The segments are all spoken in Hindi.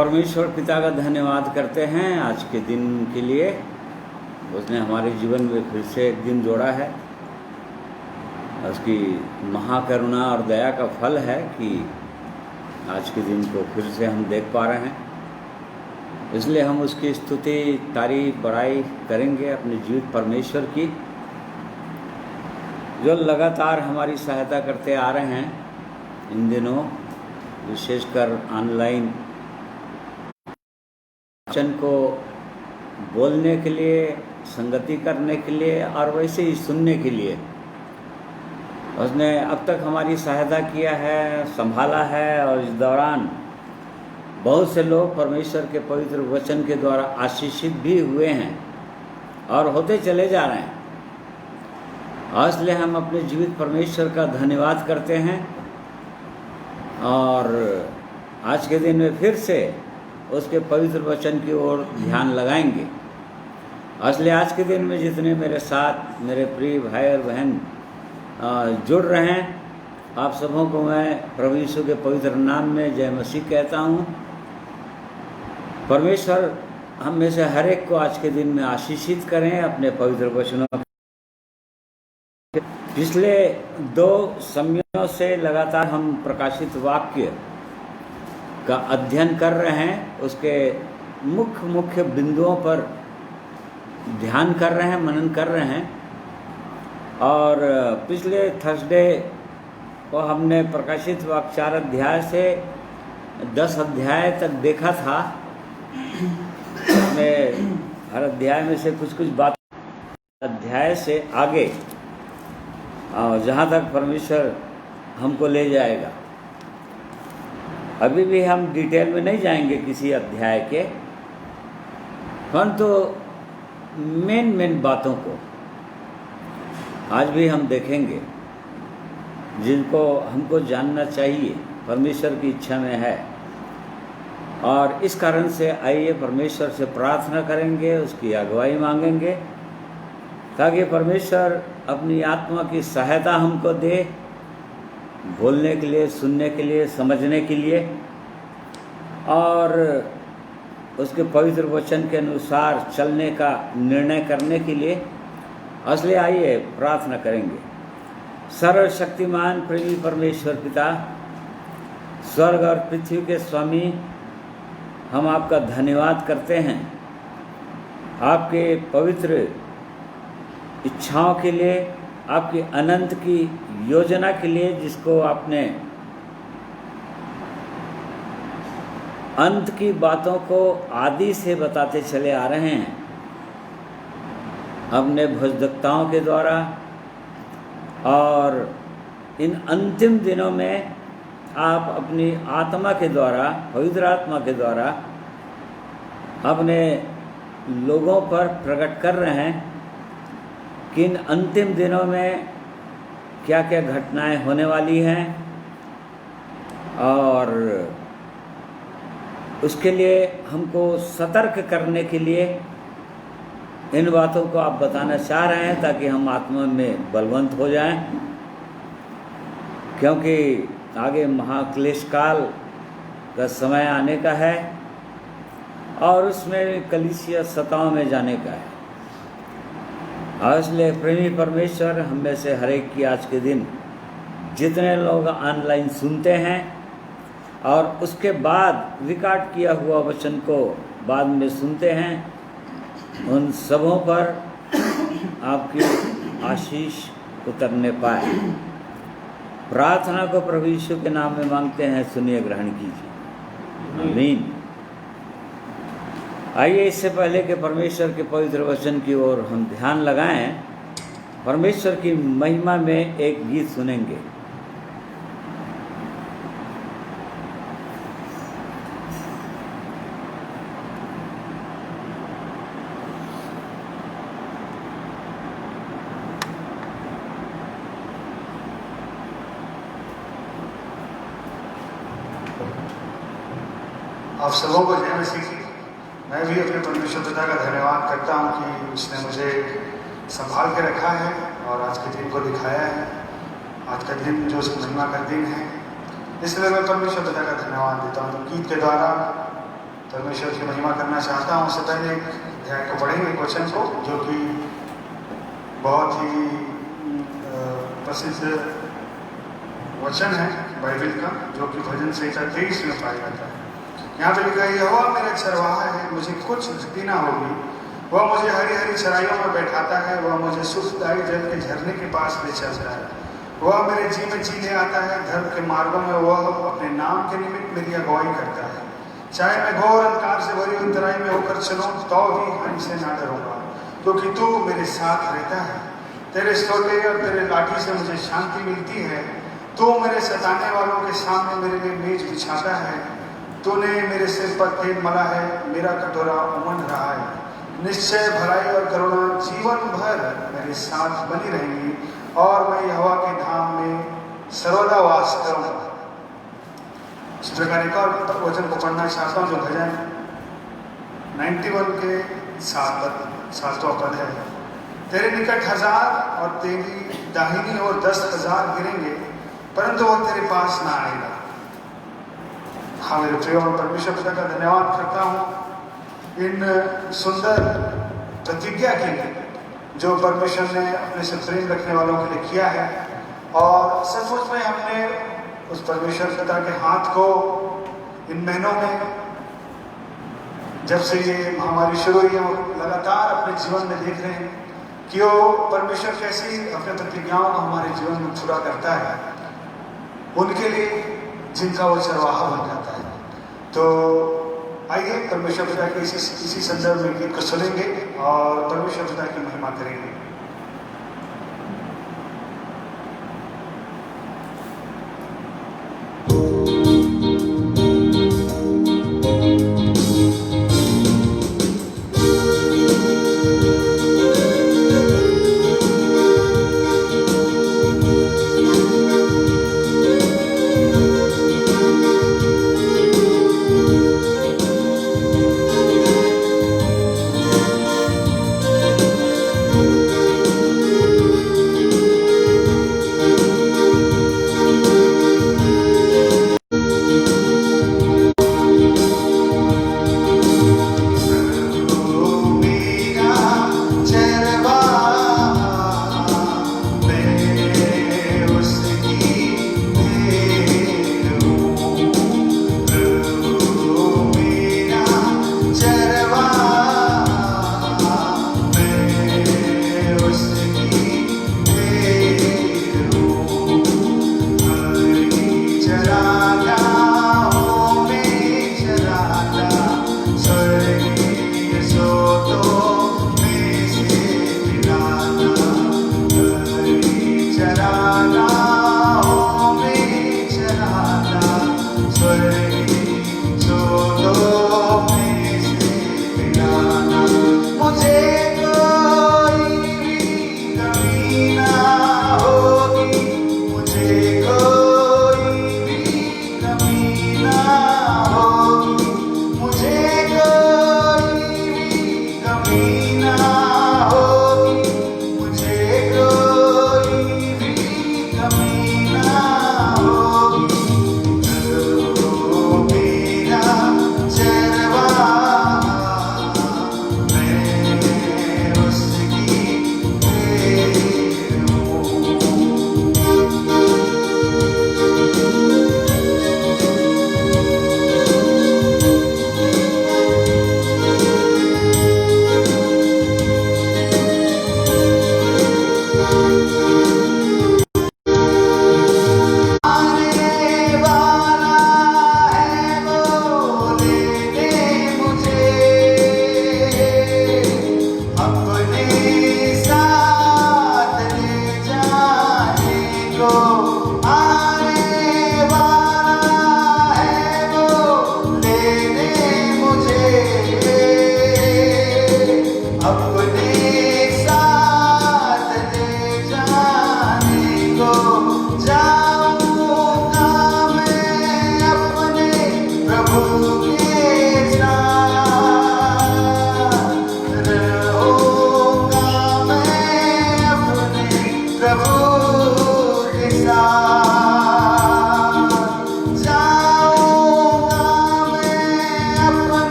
परमेश्वर पिता का धन्यवाद करते हैं आज के दिन के लिए। उसने हमारे जीवन में फिर से एक दिन जोड़ा है। उसकी महाकरुणा और दया का फल है कि आज के दिन को फिर से हम देख पा रहे हैं। इसलिए हम उसकी स्तुति, तारीफ, बड़ाई करेंगे अपने जीवित परमेश्वर की, जो लगातार हमारी सहायता करते आ रहे हैं इन दिनों, विशेषकर ऑनलाइन वचन को बोलने के लिए, संगति करने के लिए और वैसे ही सुनने के लिए। उसने अब तक हमारी सहायता किया है, संभाला है, और इस दौरान बहुत से लोग परमेश्वर के पवित्र वचन के द्वारा आशीषित भी हुए हैं और होते चले जा रहे हैं। इसलिए हम अपने जीवित परमेश्वर का धन्यवाद करते हैं और आज के दिन में फिर से उसके पवित्र वचन की ओर ध्यान लगाएंगे। इसलिए आज के दिन में जितने मेरे साथ मेरे प्रिय भाई और बहन जुड़ रहे हैं, आप सबों को मैं प्रभु यीशु के पवित्र नाम में जय मसीह कहता हूँ। परमेश्वर हम में से हर एक को आज के दिन में आशीषित करें अपने पवित्र वचनों। पिछले 2 समयों से लगातार हम प्रकाशित वाक्य का अध्ययन कर रहे हैं, उसके मुख्य बिंदुओं पर ध्यान कर रहे हैं, मनन कर रहे हैं। और पिछले थर्सडे को हमने प्रकाशित वाक्य 4 अध्याय से 10 अध्याय तक देखा था। उसमें हर अध्याय में से कुछ बात अध्याय से आगे जहाँ तक परमेश्वर हमको ले जाएगा। अभी भी हम डिटेल में नहीं जाएंगे किसी अध्याय के, परंतु मेन बातों को आज भी हम देखेंगे जिनको हमको जानना चाहिए, परमेश्वर की इच्छा में है। और इस कारण से आइए परमेश्वर से प्रार्थना करेंगे, उसकी अगुवाई मांगेंगे, ताकि परमेश्वर अपनी आत्मा की सहायता हमको दे, बोलने के लिए, सुनने के लिए, समझने के लिए और उसके पवित्र वचन के अनुसार चलने का निर्णय करने के लिए। इसलिए आइए प्रार्थना करेंगे। सर्वशक्तिमान प्रेमी परमेश्वर पिता, स्वर्ग और पृथ्वी के स्वामी, हम आपका धन्यवाद करते हैं आपके पवित्र इच्छाओं के लिए, आपकी अनंत की योजना के लिए, जिसको आपने अंत की बातों को आदि से बताते चले आ रहे हैं अपने भविष्यवक्ताओं के द्वारा। और इन अंतिम दिनों में आप अपनी आत्मा के द्वारा, पवित्र आत्मा के द्वारा अपने लोगों पर प्रकट कर रहे हैं कि इन अंतिम दिनों में क्या क्या घटनाएं होने वाली हैं, और उसके लिए हमको सतर्क करने के लिए इन बातों को आप बताना चाह रहे हैं, ताकि हम आत्मा में बलवंत हो जाएं। क्योंकि आगे महाक्लेश काल का समय आने का है और उसमें कलीसिया सताओं में जाने का है। इसलिए प्रेमी परमेश्वर हम में से हर एक की आज के दिन जितने लोग ऑनलाइन सुनते हैं और उसके बाद रिकॉर्ड किया हुआ वचन को बाद में सुनते हैं, उन सबों पर आपकी आशीष उतरने पाए। प्रार्थना को प्रभु यीशु के नाम में मांगते हैं, सुनिए, ग्रहण कीजिए। आमीन। आइए इससे पहले कि परमेश्वर के पवित्र वचन की ओर हम ध्यान लगाएं, परमेश्वर की महिमा में एक गीत सुनेंगे। आप सबों को जय मसीह। मैं भी अपने परमेश्वर पिता का धन्यवाद करता हूँ कि उसने मुझे संभाल के रखा है और आज के दिन को दिखाया है। आज का दिन जो उसकी महिमा का दिन है, इसलिए मैं परमेश्वर पिता का धन्यवाद देता हूँ। गीत के द्वारा परमेश्वर की महिमा करना चाहता हूँ। उससे पहले एक अध्याय को पढ़ेंगे, एक वचन को, जो कि बहुत ही प्रसिद्ध वचन है बाइबल का, जो कि भजन संहिता 23 में पाया जाता है। यहाँ पे लिखा है, यहोवा मेरा चरवाहा है, मुझे कुछ घटी ना होगी। वह मुझे हरी हरी चराइयों में बैठाता है, वह मुझे सुखदायी जल के झरने के पास ले चलता है। वह मेरे जी में जी ले आता है, धर्म के मार्गों में वह अपने नाम के निमित्त मेरी अगुवाई करता है। चाहे मैं घोर अंधकार से भरी हुई तराई में होकर चलूं, तो भी हानि से ना डरूंगा, क्योंकि तू मेरे साथ रहता है। तेरे स्तोले और तेरे लाठी से मुझे शांति मिलती है। तू मेरे सताने वालों के सामने मेरे लिए मेज बिछाता है। तूने मेरे सिर पर तेल मला है, मेरा कटोरा उमड़ रहा है। निश्चय भलाई और करुणा जीवन भर मेरे साथ बनी रहेंगी, और मैं यहोवा के धाम में सर्वदा वास करूंगा। इस प्रकार एक और वचन को पढ़ना चाहता हूँ, जो भजन 91 के 7वां पद है। तेरे निकट 1000 और तेरी दाहिनी ओर 10,000 गिरेंगे, परंतु वह तेरे पास ना आएगा। हाँ मेरे प्रिय, और परमेश्वर पिता का धन्यवाद करता हूँ इन सुंदर प्रतिज्ञा के लिए जो परमेश्वर ने अपने से प्रेम रखने वालों के लिए किया है। और सचमुच में हमने उस परमेश्वर पिता के हाथ को इन महीनों में, जब से ये महामारी शुरू हुई है, वो लगातार अपने जीवन में देख रहे हैं कि वो परमेश्वर कैसी अपने प्रतिज्ञाओं को हमारे जीवन में पूरा करता है, उनके लिए जिनका वो चरवाहा बन जाता है। तो आइए परमेश्वर पिता के इसी संदर्भ में गीत को सुनेंगे और परमेश्वर पिता की महिमा करेंगे।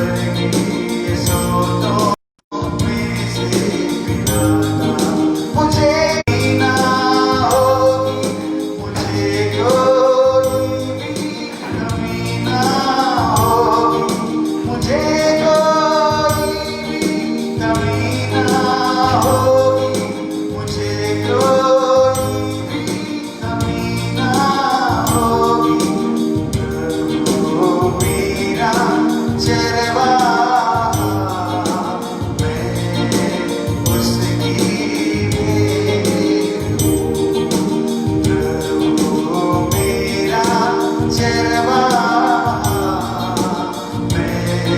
स्वर्गीय सोतों में से पिलाता, मुझे पीना होगी, मुझे कोई भी कमी ना होगी, मुझे कोई भी कमी ना होगी, मुझे कोई भी कमी ना होगी। प्रभु मेरा चरवाहा, मैं उसकी भेड़ हूँ। प्रभु मेरा चरवाहा, मैं उसकी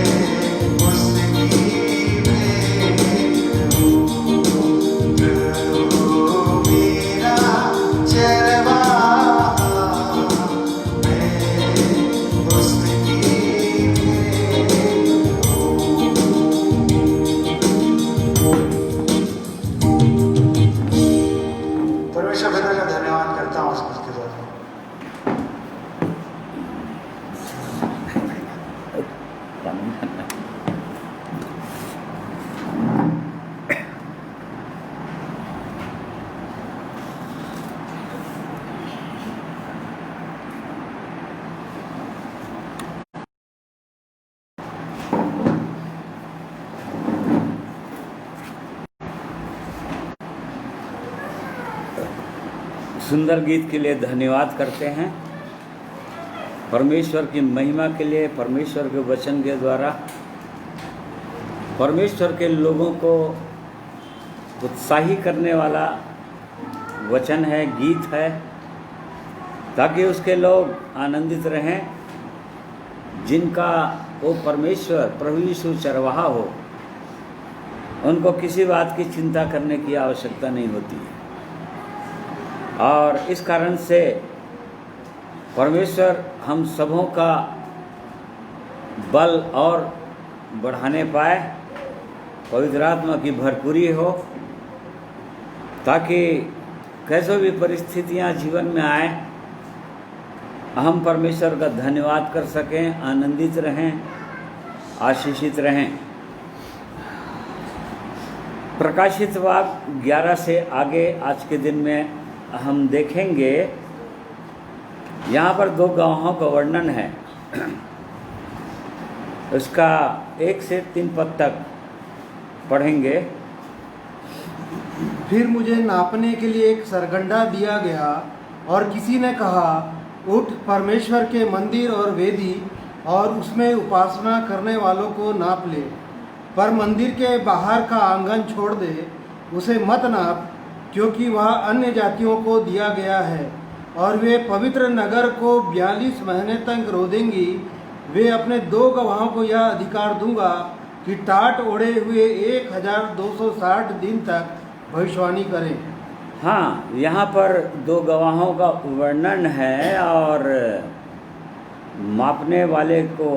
भेड़ हूँ। प्रभु मेरा चरवाहा, मैं उसकी भेड़ हूँ। परमेश्वर पिता का धन्यवाद करता हूँ उसके द्वारा। सुंदर गीत के लिए धन्यवाद करते हैं। परमेश्वर की महिमा के लिए, परमेश्वर के वचन के द्वारा परमेश्वर के लोगों को उत्साही करने वाला वचन है, गीत है, ताकि उसके लोग आनंदित रहें, जिनका वो परमेश्वर प्रभु यीशु चरवाहा हो, उनको किसी बात की चिंता करने की आवश्यकता नहीं होती है। और इस कारण से परमेश्वर हम सबों का बल और बढ़ाने पाए, पवित्र आत्मा की भरपूरी हो, ताकि कैसे भी परिस्थितियां जीवन में आए, हम परमेश्वर का धन्यवाद कर सकें, आनंदित रहें, आशीषित रहें। प्रकाशित वाक्य 11 से आगे आज के दिन में हम देखेंगे, यहाँ पर 2 गवाहों का वर्णन है। उसका 1 से 3 पद तक पढ़ेंगे। फिर मुझे नापने के लिए एक सरगंडा दिया गया और किसी ने कहा, उठ परमेश्वर के मंदिर और वेदी और उसमें उपासना करने वालों को नाप ले, पर मंदिर के बाहर का आंगन छोड़ दे, उसे मत नाप, क्योंकि वह अन्य जातियों को दिया गया है और वे पवित्र नगर को 42 महीने तक रोदेंगी। वे अपने 2 गवाहों को यह अधिकार दूंगा कि टाट ओढ़े हुए 1260 दिन तक भविष्यवाणी करें। हाँ, यहाँ पर 2 गवाहों का वर्णन है और मापने वाले को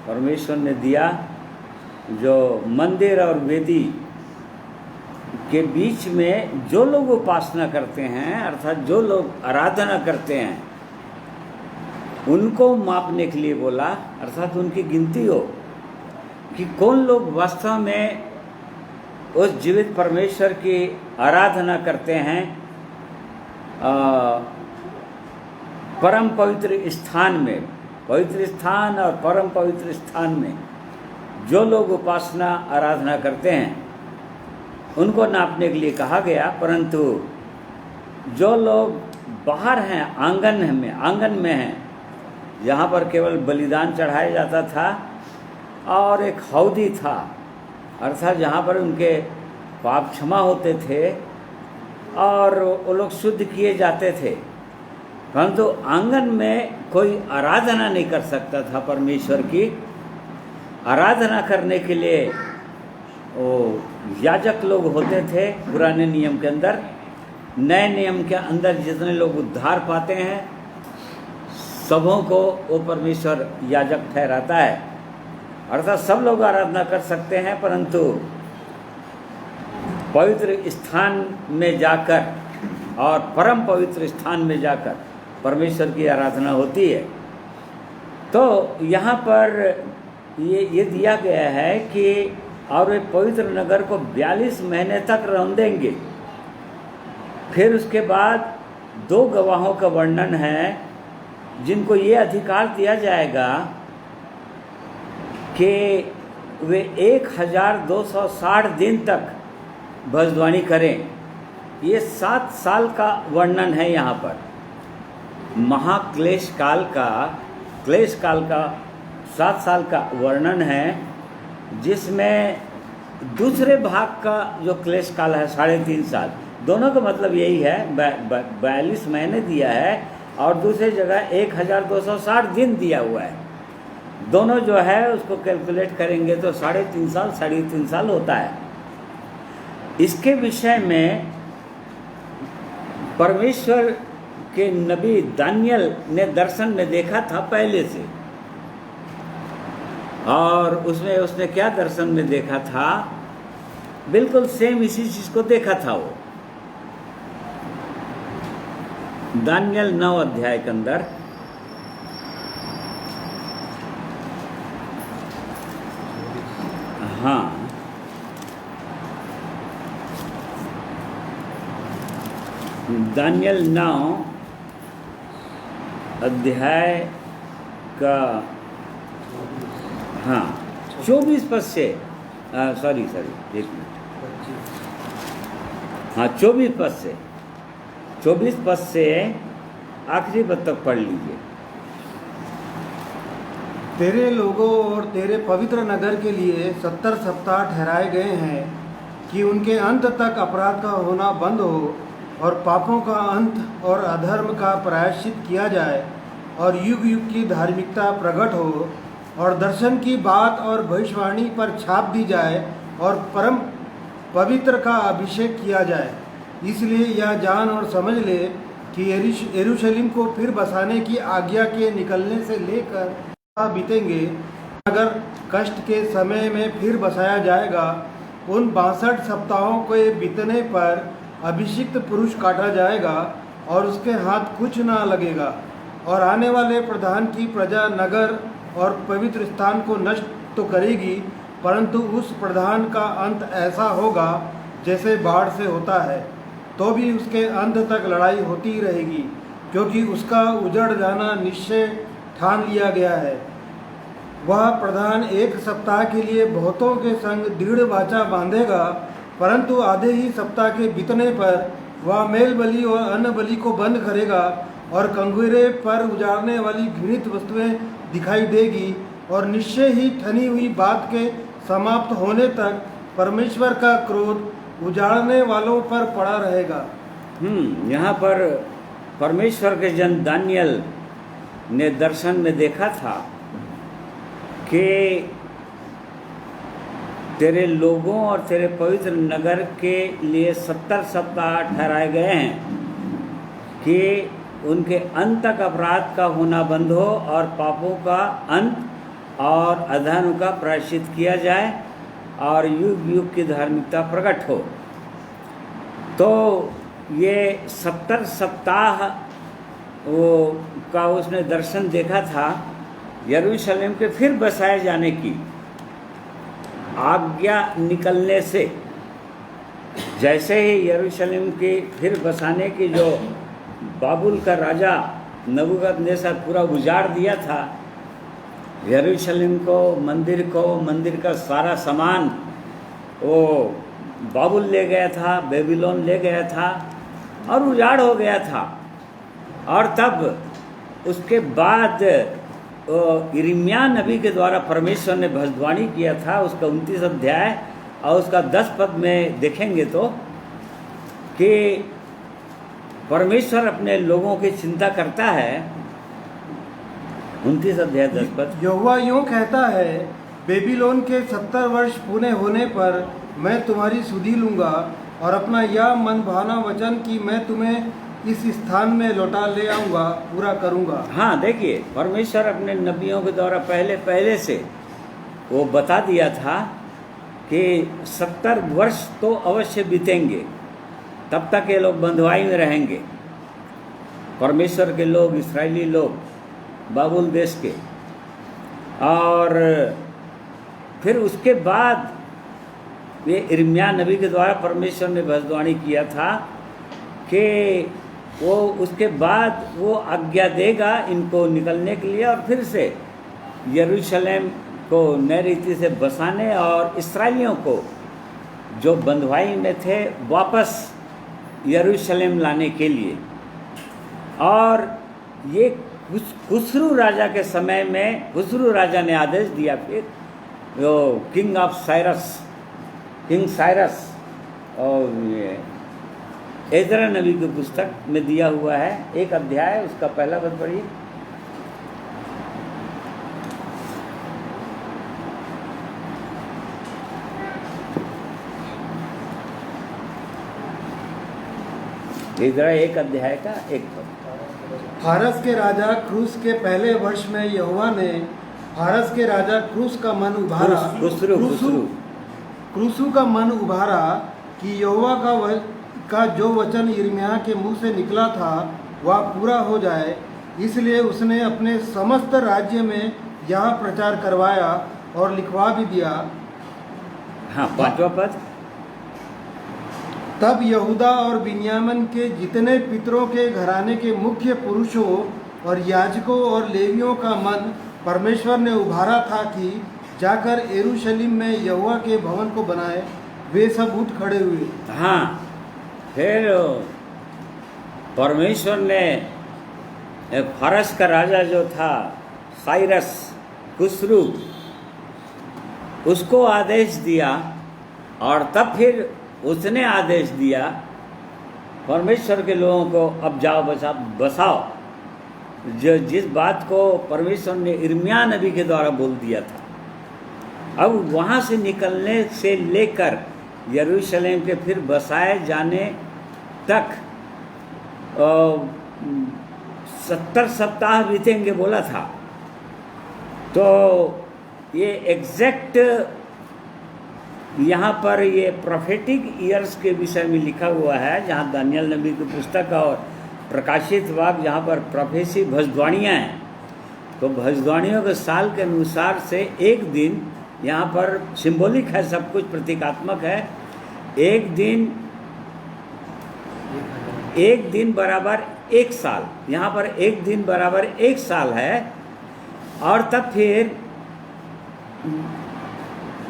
परमेश्वर ने दिया, जो मंदिर और वेदी के बीच में जो लोग उपासना करते हैं, अर्थात जो लोग आराधना करते हैं, उनको मापने के लिए बोला, अर्थात उनकी गिनती हो कि कौन लोग वास्तव में उस जीवित परमेश्वर की आराधना करते हैं। परम पवित्र स्थान में, पवित्र स्थान और परम पवित्र स्थान में जो लोग उपासना आराधना करते हैं, उनको नापने के लिए कहा गया। परंतु जो लोग बाहर हैं, आंगन में हैं, यहाँ पर केवल बलिदान चढ़ाया जाता था और एक हौदी था, अर्थात जहाँ पर उनके पाप क्षमा होते थे और वो लोग शुद्ध किए जाते थे। परंतु आंगन में कोई आराधना नहीं कर सकता था। परमेश्वर की आराधना करने के लिए वो याजक लोग होते थे पुराने नियम के अंदर। नए नियम के अंदर जितने लोग उद्धार पाते हैं, सबों को वो परमेश्वर याजक ठहराता है, अर्थात सब लोग आराधना कर सकते हैं, परंतु पवित्र स्थान में जाकर और परम पवित्र स्थान में जाकर परमेश्वर की आराधना होती है। तो यहाँ पर ये दिया गया है कि और वे पवित्र नगर को 42 महीने तक रौंदेंगे। फिर उसके बाद 2 गवाहों का वर्णन है जिनको ये अधिकार दिया जाएगा कि वे 1260 दिन तक भविष्यवाणी करें। ये 7 साल का वर्णन है यहाँ पर, महाक्लेश काल का, क्लेश काल का 7 साल का वर्णन है, जिसमें दूसरे भाग का जो क्लेश काल है 3.5 साल, दोनों का मतलब यही है, 42 महीने दिया है और दूसरी जगह 1260 दिन दिया हुआ है। दोनों जो है उसको कैलकुलेट करेंगे तो 3.5 साल होता है। इसके विषय में परमेश्वर के नबी दानियल ने दर्शन में देखा था पहले से, और उसमें उसने क्या दर्शन में देखा था, बिल्कुल सेम इसी चीज को देखा था वो। दानियल 9 अध्याय के अंदर हाँ, दानियल 9 अध्याय का हाँ 24 पद से सॉरी एक मिनट, हाँ 24 पद से आखिरी पद तक पढ़ लीजिए। तेरे लोगों और तेरे पवित्र नगर के लिए 70 सप्ताह ठहराए गए हैं कि उनके अंत तक अपराध का होना बंद हो और पापों का अंत और अधर्म का प्रायश्चित किया जाए और युग युग की धार्मिकता प्रकट हो और दर्शन की बात और भविष्यवाणी पर छाप दी जाए और परम पवित्र का अभिषेक किया जाए। इसलिए यह जान और समझ ले कि यरूशलेम को फिर बसाने की आज्ञा के निकलने से लेकर बीतेंगे, अगर कष्ट के समय में फिर बसाया जाएगा। उन 62 सप्ताहों के बीतने पर अभिषिक्त पुरुष काटा जाएगा और उसके हाथ कुछ ना लगेगा, और आने वाले प्रधान की प्रजा नगर और पवित्र स्थान को नष्ट तो करेगी, परंतु उस प्रधान का अंत ऐसा होगा जैसे बाढ़ से होता है, तो भी उसके अंत तक लड़ाई होती रहेगी, क्योंकि उसका उजड़ जाना निश्चय ठान लिया गया है। वह प्रधान 1 सप्ताह के लिए बहुतों के संग दृढ़ वाचा बांधेगा, परंतु आधे ही सप्ताह के बीतने पर वह मेल बलि और अन्न बलि को बंद करेगा और कंगुरे पर उजाड़ने वाली घृणित वस्तुएं दिखाई देगी, और निश्चय ही ठनी हुई बात के समाप्त होने तक परमेश्वर का क्रोध उजाड़ने वालों पर पड़ा रहेगा। यहाँ पर परमेश्वर के जन दानियल ने दर्शन में देखा था कि तेरे लोगों और तेरे पवित्र नगर के लिए 70 सप्ताह ठहराए गए हैं कि उनके अंत तक अपराध का होना बंद हो और पापों का अंत और अधर्म का प्रायश्चित किया जाए और युग युग की धार्मिकता प्रकट हो। तो ये 70 सप्ताह वो का उसने दर्शन देखा था यरूशलेम के फिर बसाए जाने की आज्ञा निकलने से। जैसे ही यरूशलेम के फिर बसाने की जो बाबुल का राजा नबूकदनेस्सर पूरा उजाड़ दिया था यरूशलेम को, मंदिर का सारा सामान वो बाबुल ले गया था, बेबीलोन ले गया था और उजाड़ हो गया था। और तब उसके बाद यिर्मयाह नबी के द्वारा परमेश्वर ने भविष्यवाणी किया था, उसका 29 अध्याय और उसका 10 पद में देखेंगे तो कि परमेश्वर अपने लोगों की चिंता करता है। 29 अध्याय 10 पद, यहोवा यूं कहता है, बेबीलोन के 70 वर्ष पूरे होने पर मैं तुम्हारी सुधि लूँगा और अपना यह मन भाना वचन कि मैं तुम्हें इस स्थान में लौटा ले आऊँगा पूरा करूँगा। हाँ देखिए, परमेश्वर अपने नबियों के द्वारा पहले से वो बता दिया था कि 70 वर्ष तो अवश्य बीतेंगे, तब तक ये लोग बंधुआई में रहेंगे। परमेश्वर के लोग, इस्राएली लोग बाबुल देश के, और फिर उसके बाद ये इर्मिया नबी के द्वारा परमेश्वर ने भविष्यवाणी किया था कि वो उसके बाद वो आज्ञा देगा इनको निकलने के लिए और फिर से यरूशलेम को नए रीति से बसाने और इसराइलियों को जो बंधुआई में थे वापस यरूशलेम लाने के लिए। और ये खुसरू राजा के समय में खुसरू राजा ने आदेश दिया, फिर जो किंग साइरस और ये एजरा नबी की पुस्तक में दिया हुआ है, एक अध्याय उसका पहला पद पढ़िए। एजरा एक अध्याय का एक पद। फारस के राजा क्रूस के पहले वर्ष में यहोवा ने फारस के राजा क्रूस का मन उभारा क्रूसू का मन उभारा कि यहोवा का जो वचन यिर्मयाह के मुंह से निकला था वह पूरा हो जाए, इसलिए उसने अपने समस्त राज्य में यह प्रचार करवाया और लिखवा भी दिया। हाँ, पांचवा पद। तब यहूदा और बिन्यामीन के जितने पितरों के घराने के मुख्य पुरुषों और याजकों और लेवियों का मन परमेश्वर ने उभारा था कि जाकर यरूशलेम में यहोवा के भवन को बनाए, वे सब उठ खड़े हुए। हाँ, फिर परमेश्वर ने फारस का राजा जो था साइरस खुसरू, उसको आदेश दिया और तब फिर उसने आदेश दिया परमेश्वर के लोगों को, अब जाओ बसाओ, जो जिस बात को परमेश्वर ने इर्मिया नबी के द्वारा बोल दिया था। अब वहाँ से निकलने से लेकर यरूशलेम के फिर बसाए जाने तक 70 सप्ताह बीतेंगे बोला था। तो ये एग्जैक्ट यहाँ पर ये प्रोफेटिक ईयर्स के विषय में लिखा हुआ है, जहाँ दानियल नबी की पुस्तक और प्रकाशित वाक्य जहाँ पर प्रोफेसी भविष्यवाणियाँ हैं, तो भविष्यवाणियों के साल के अनुसार से एक दिन यहाँ पर सिंबॉलिक है, सब कुछ प्रतीकात्मक है। एक दिन बराबर एक साल, यहाँ पर एक दिन बराबर एक साल है। और तब फिर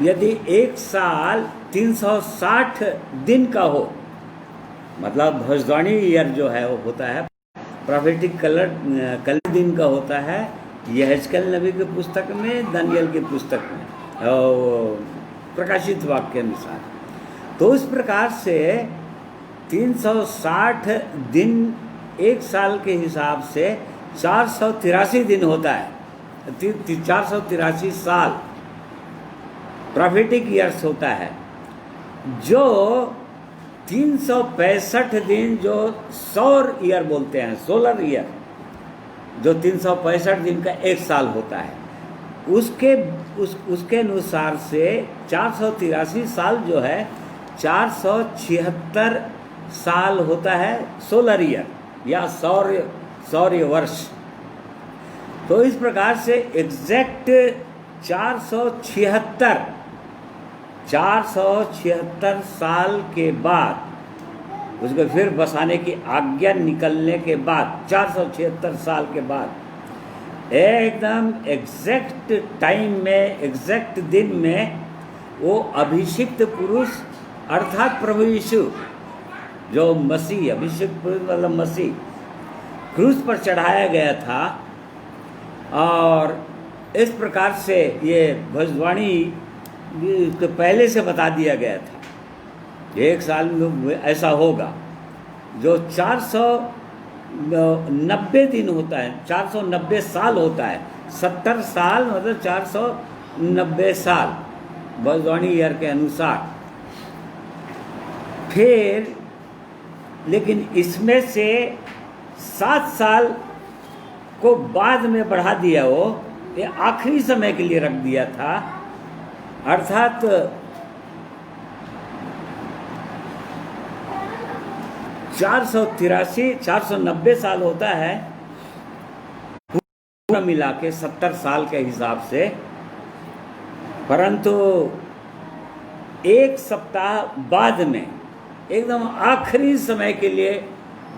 यदि एक साल 360 दिन का हो, मतलब भविष्यवाणी ईयर जो है वो होता है प्रोफेटिक कल दिन का होता है, यहेजकेल नबी की पुस्तक में, दानियल की पुस्तक में और प्रकाशित वाक्य के अनुसार। तो इस प्रकार से 360 दिन एक साल के हिसाब से 483 दिन होता है, 483 साल प्रोफेटिक ईयर्स होता है। जो 365 दिन जो सौर ईयर बोलते हैं, सोलर ईयर, जो 365 दिन का एक साल होता है, उसके अनुसार से 483 साल जो है 476 साल होता है सोलर ईयर या सौर्य वर्ष। तो इस प्रकार से एग्जैक्ट 476 साल के बाद उसको फिर बसाने की आज्ञा निकलने के बाद 476 साल के बाद एकदम एग्जैक्ट टाइम में, एग्जैक्ट दिन में वो अभिषिक्त पुरुष अर्थात प्रभु यीशु जो मसीह, अभिषिक्त पुरुष मतलब मसीह, क्रूस पर चढ़ाया गया था। और इस प्रकार से ये भविष्यवाणी तो पहले से बता दिया गया था, एक साल में ऐसा होगा। जो 490 दिन होता है, 490 साल होता है, 70 साल मतलब 490 साल भविष्यवाणी ईयर के अनुसार। फिर लेकिन इसमें से 7 साल को बाद में बढ़ा दिया, वो ये आखिरी समय के लिए रख दिया था, अर्थात 490 साल होता है पूरा मिला के 70 साल के हिसाब से। परंतु एक सप्ताह बाद में एकदम आखिरी समय के लिए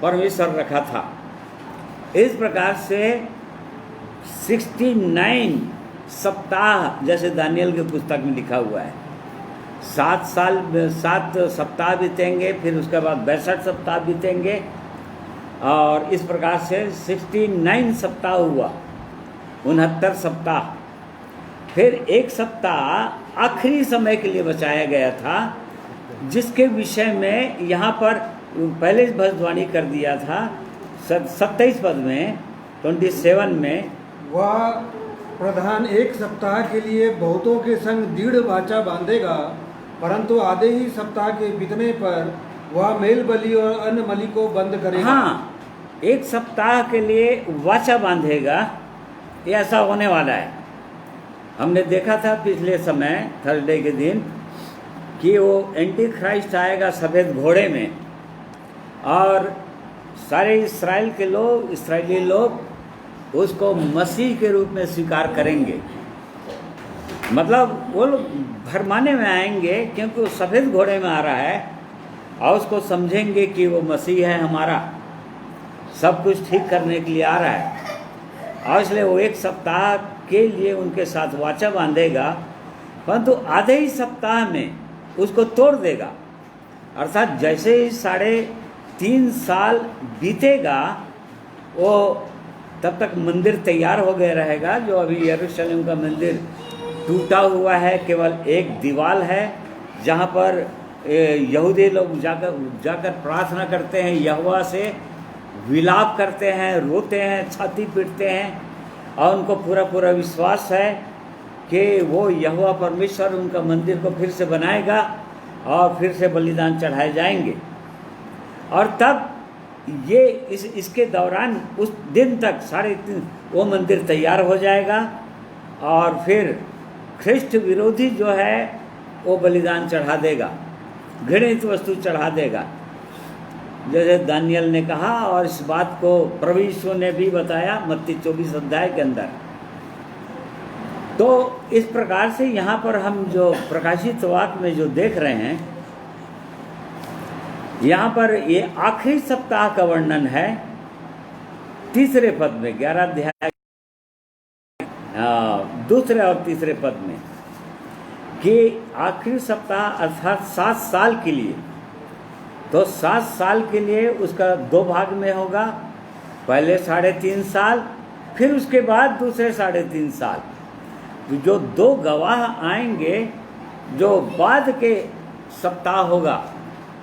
परमेश्वर रखा था। इस प्रकार से 69 सप्ताह, जैसे दानियल की पुस्तक में लिखा हुआ है, 7 सप्ताह बीतेंगे, फिर उसके बाद 62 सप्ताह बीतेंगे, और इस प्रकार से 69 सप्ताह हुआ, 69 सप्ताह। फिर एक सप्ताह आखिरी समय के लिए बचाया गया था, जिसके विषय में यहाँ पर पहले भविष्यवाणी कर दिया था 27 पद में, 27 में, वह प्रधान एक सप्ताह के लिए बहुतों के संग दृढ़ वाचा बांधेगा, परंतु आधे ही सप्ताह के बीतने पर वह मेल बलि और अन्य बलि को बंद करेगा। हाँ, एक सप्ताह के लिए वाचा बांधेगा, ये ऐसा होने वाला है। हमने देखा था पिछले समय थर्सडे के दिन कि वो एंटी क्राइस्ट आएगा सफ़ेद घोड़े में, और सारे इस्राएली लोग उसको मसीह के रूप में स्वीकार करेंगे। मतलब वो लोग भरमाने में आएंगे, क्योंकि वो सफ़ेद घोड़े में आ रहा है, और उसको समझेंगे कि वो मसीह है, हमारा सब कुछ ठीक करने के लिए आ रहा है। और इसलिए वो एक सप्ताह के लिए उनके साथ वाचा बांधेगा, परंतु आधे ही सप्ताह में उसको तोड़ देगा। अर्थात जैसे ही 3.5 साल बीतेगा, वो तब तक मंदिर तैयार हो गया रहेगा। जो अभी यरूशलेम का मंदिर टूटा हुआ है, केवल एक दीवार है जहाँ पर यहूदी लोग जाकर प्रार्थना करते हैं, यहोवा से विलाप करते हैं, रोते हैं, छाती पीटते हैं, और उनको पूरा विश्वास है कि वो यहोवा परमेश्वर उनका मंदिर को फिर से बनाएगा और फिर से बलिदान चढ़ाए जाएंगे। और तब ये इसके दौरान उस दिन तक 3.5 वो मंदिर तैयार हो जाएगा, और फिर ख्रिस्ट विरोधी जो है वो बलिदान चढ़ा देगा, घृणित वस्तु चढ़ा देगा, जैसे दानियल ने कहा। और इस बात को प्रभु यीशु ने भी बताया मत्ती 24 अध्याय के अंदर। तो इस प्रकार से यहाँ पर हम जो प्रकाशित वाक्य में जो देख रहे हैं, यहाँ पर ये आखिरी सप्ताह का वर्णन है 3 पद में, 11 अध्याय 2 और 3 पद में, कि आखिरी सप्ताह अर्थात 7 साल के लिए। तो 7 साल के लिए उसका 2 भाग में होगा, पहले 3.5 साल, फिर उसके बाद दूसरे 3.5 साल। जो 2 गवाह आएंगे, जो बाद के सप्ताह होगा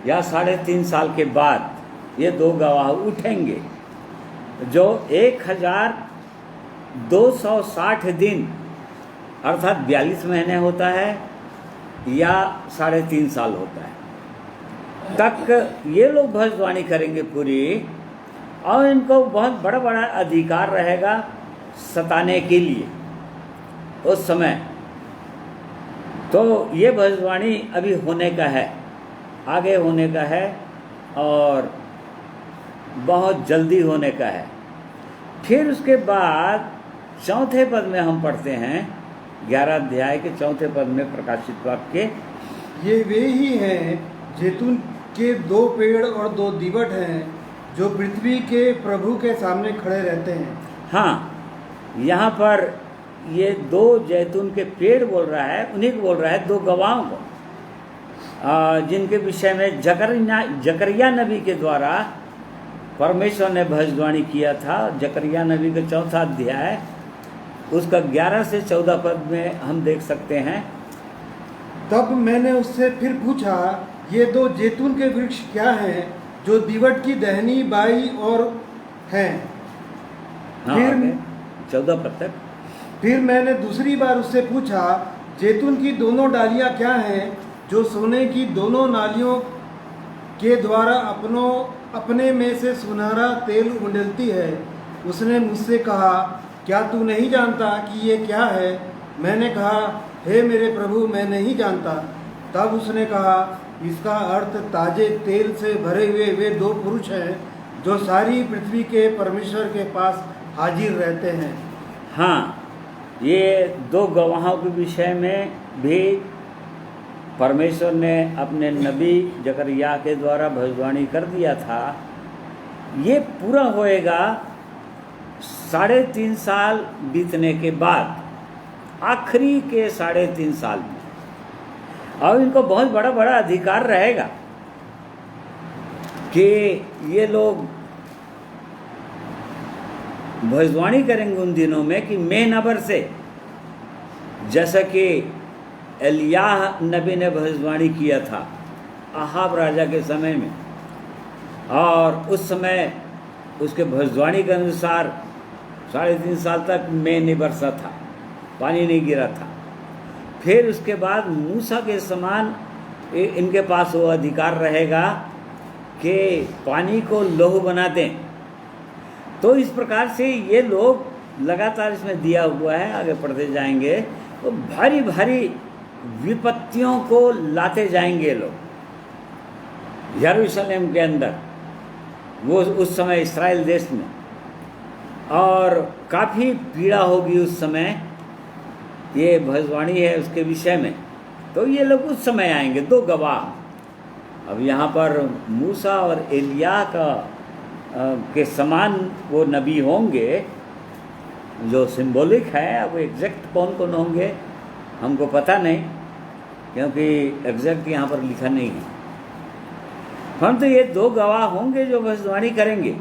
या 3.5 साल के बाद, ये 2 गवाह उठेंगे, जो 1260 दिन अर्थात 42 महीने होता है या 3.5 साल होता है, तक ये लोग भविष्यवाणी करेंगे पूरी, और इनको बहुत बड़ा अधिकार रहेगा सताने के लिए उस समय। तो ये भविष्यवाणी अभी होने का है, आगे होने का है, और बहुत जल्दी होने का है। फिर उसके बाद 4 पद में हम पढ़ते हैं, 11 अध्याय के 4 पद में प्रकाशित वाक्य, ये वे ही हैं जैतून के 2 पेड़ और 2 दीवट हैं, जो पृथ्वी के प्रभु के सामने खड़े रहते हैं। हाँ, यहाँ पर ये 2 जैतून के पेड़ बोल रहा है, उन्हीं को बोल रहा है, 2 गवाहों को, जिनके विषय में जकरिया नबी के द्वारा परमेश्वर ने भविष्यवाणी किया था। जकरिया नबी का 4 अध्याय उसका 11 से 14 पद में हम देख सकते हैं। तब मैंने उससे फिर पूछा, ये 2 जैतून के वृक्ष क्या हैं, जो दीवट की दाहिनी बाई और हैं? हाँ, फिर 14 पद तक। फिर मैंने दूसरी बार उससे पूछा, जैतून की दोनों डालियां क्या हैं, जो सोने की दोनों नालियों के द्वारा अपने में से सुनहरा तेल उंडेलती है? उसने मुझसे कहा, क्या तू नहीं जानता कि ये क्या है? मैंने कहा, हे मेरे प्रभु, मैं नहीं जानता। तब उसने कहा, इसका अर्थ ताजे तेल से भरे हुए वे 2 पुरुष हैं, जो सारी पृथ्वी के परमेश्वर के पास हाजिर रहते हैं। हाँ, ये 2 गवाहों के विषय में भी परमेश्वर ने अपने नबी जकरिया के द्वारा भविष्यवाणी कर दिया था, ये पूरा होएगा 3.5 साल बीतने के बाद, आखिरी के 3.5 साल में। अब इनको बहुत बड़ा बड़ा अधिकार रहेगा कि ये लोग भविष्यवाणी करेंगे उन दिनों में कि मैं नबर से, जैसा कि एलियाह नबी ने भविष्यवाणी किया था अहाब राजा के समय में, और उस समय उसके भविष्यवाणी के अनुसार 3.5 साल तक मैं नहीं बरसा था, पानी नहीं गिरा था। फिर उसके बाद मूसा के समान इनके पास वो अधिकार रहेगा कि पानी को लौह बना दें। तो इस प्रकार से ये लोग लगातार इसमें दिया हुआ है, आगे पढ़ते जाएंगे तो भारी भारी विपत्तियों को लाते जाएंगे लोग यरूशलेम के अंदर, वो उस समय इस्राएल देश में, और काफ़ी पीड़ा होगी उस समय। ये भविष्यवाणी है उसके विषय में। तो ये लोग उस समय आएंगे, 2 गवाह। अब यहाँ पर मूसा और एलिया के समान वो नबी होंगे जो सिंबॉलिक है। अब एग्जैक्ट कौन कौन होंगे हमको पता नहीं, क्योंकि एग्जैक्ट यहाँ पर लिखा नहीं है। परंतु ये 2 गवाह होंगे जो भविष्यवाणी करेंगे।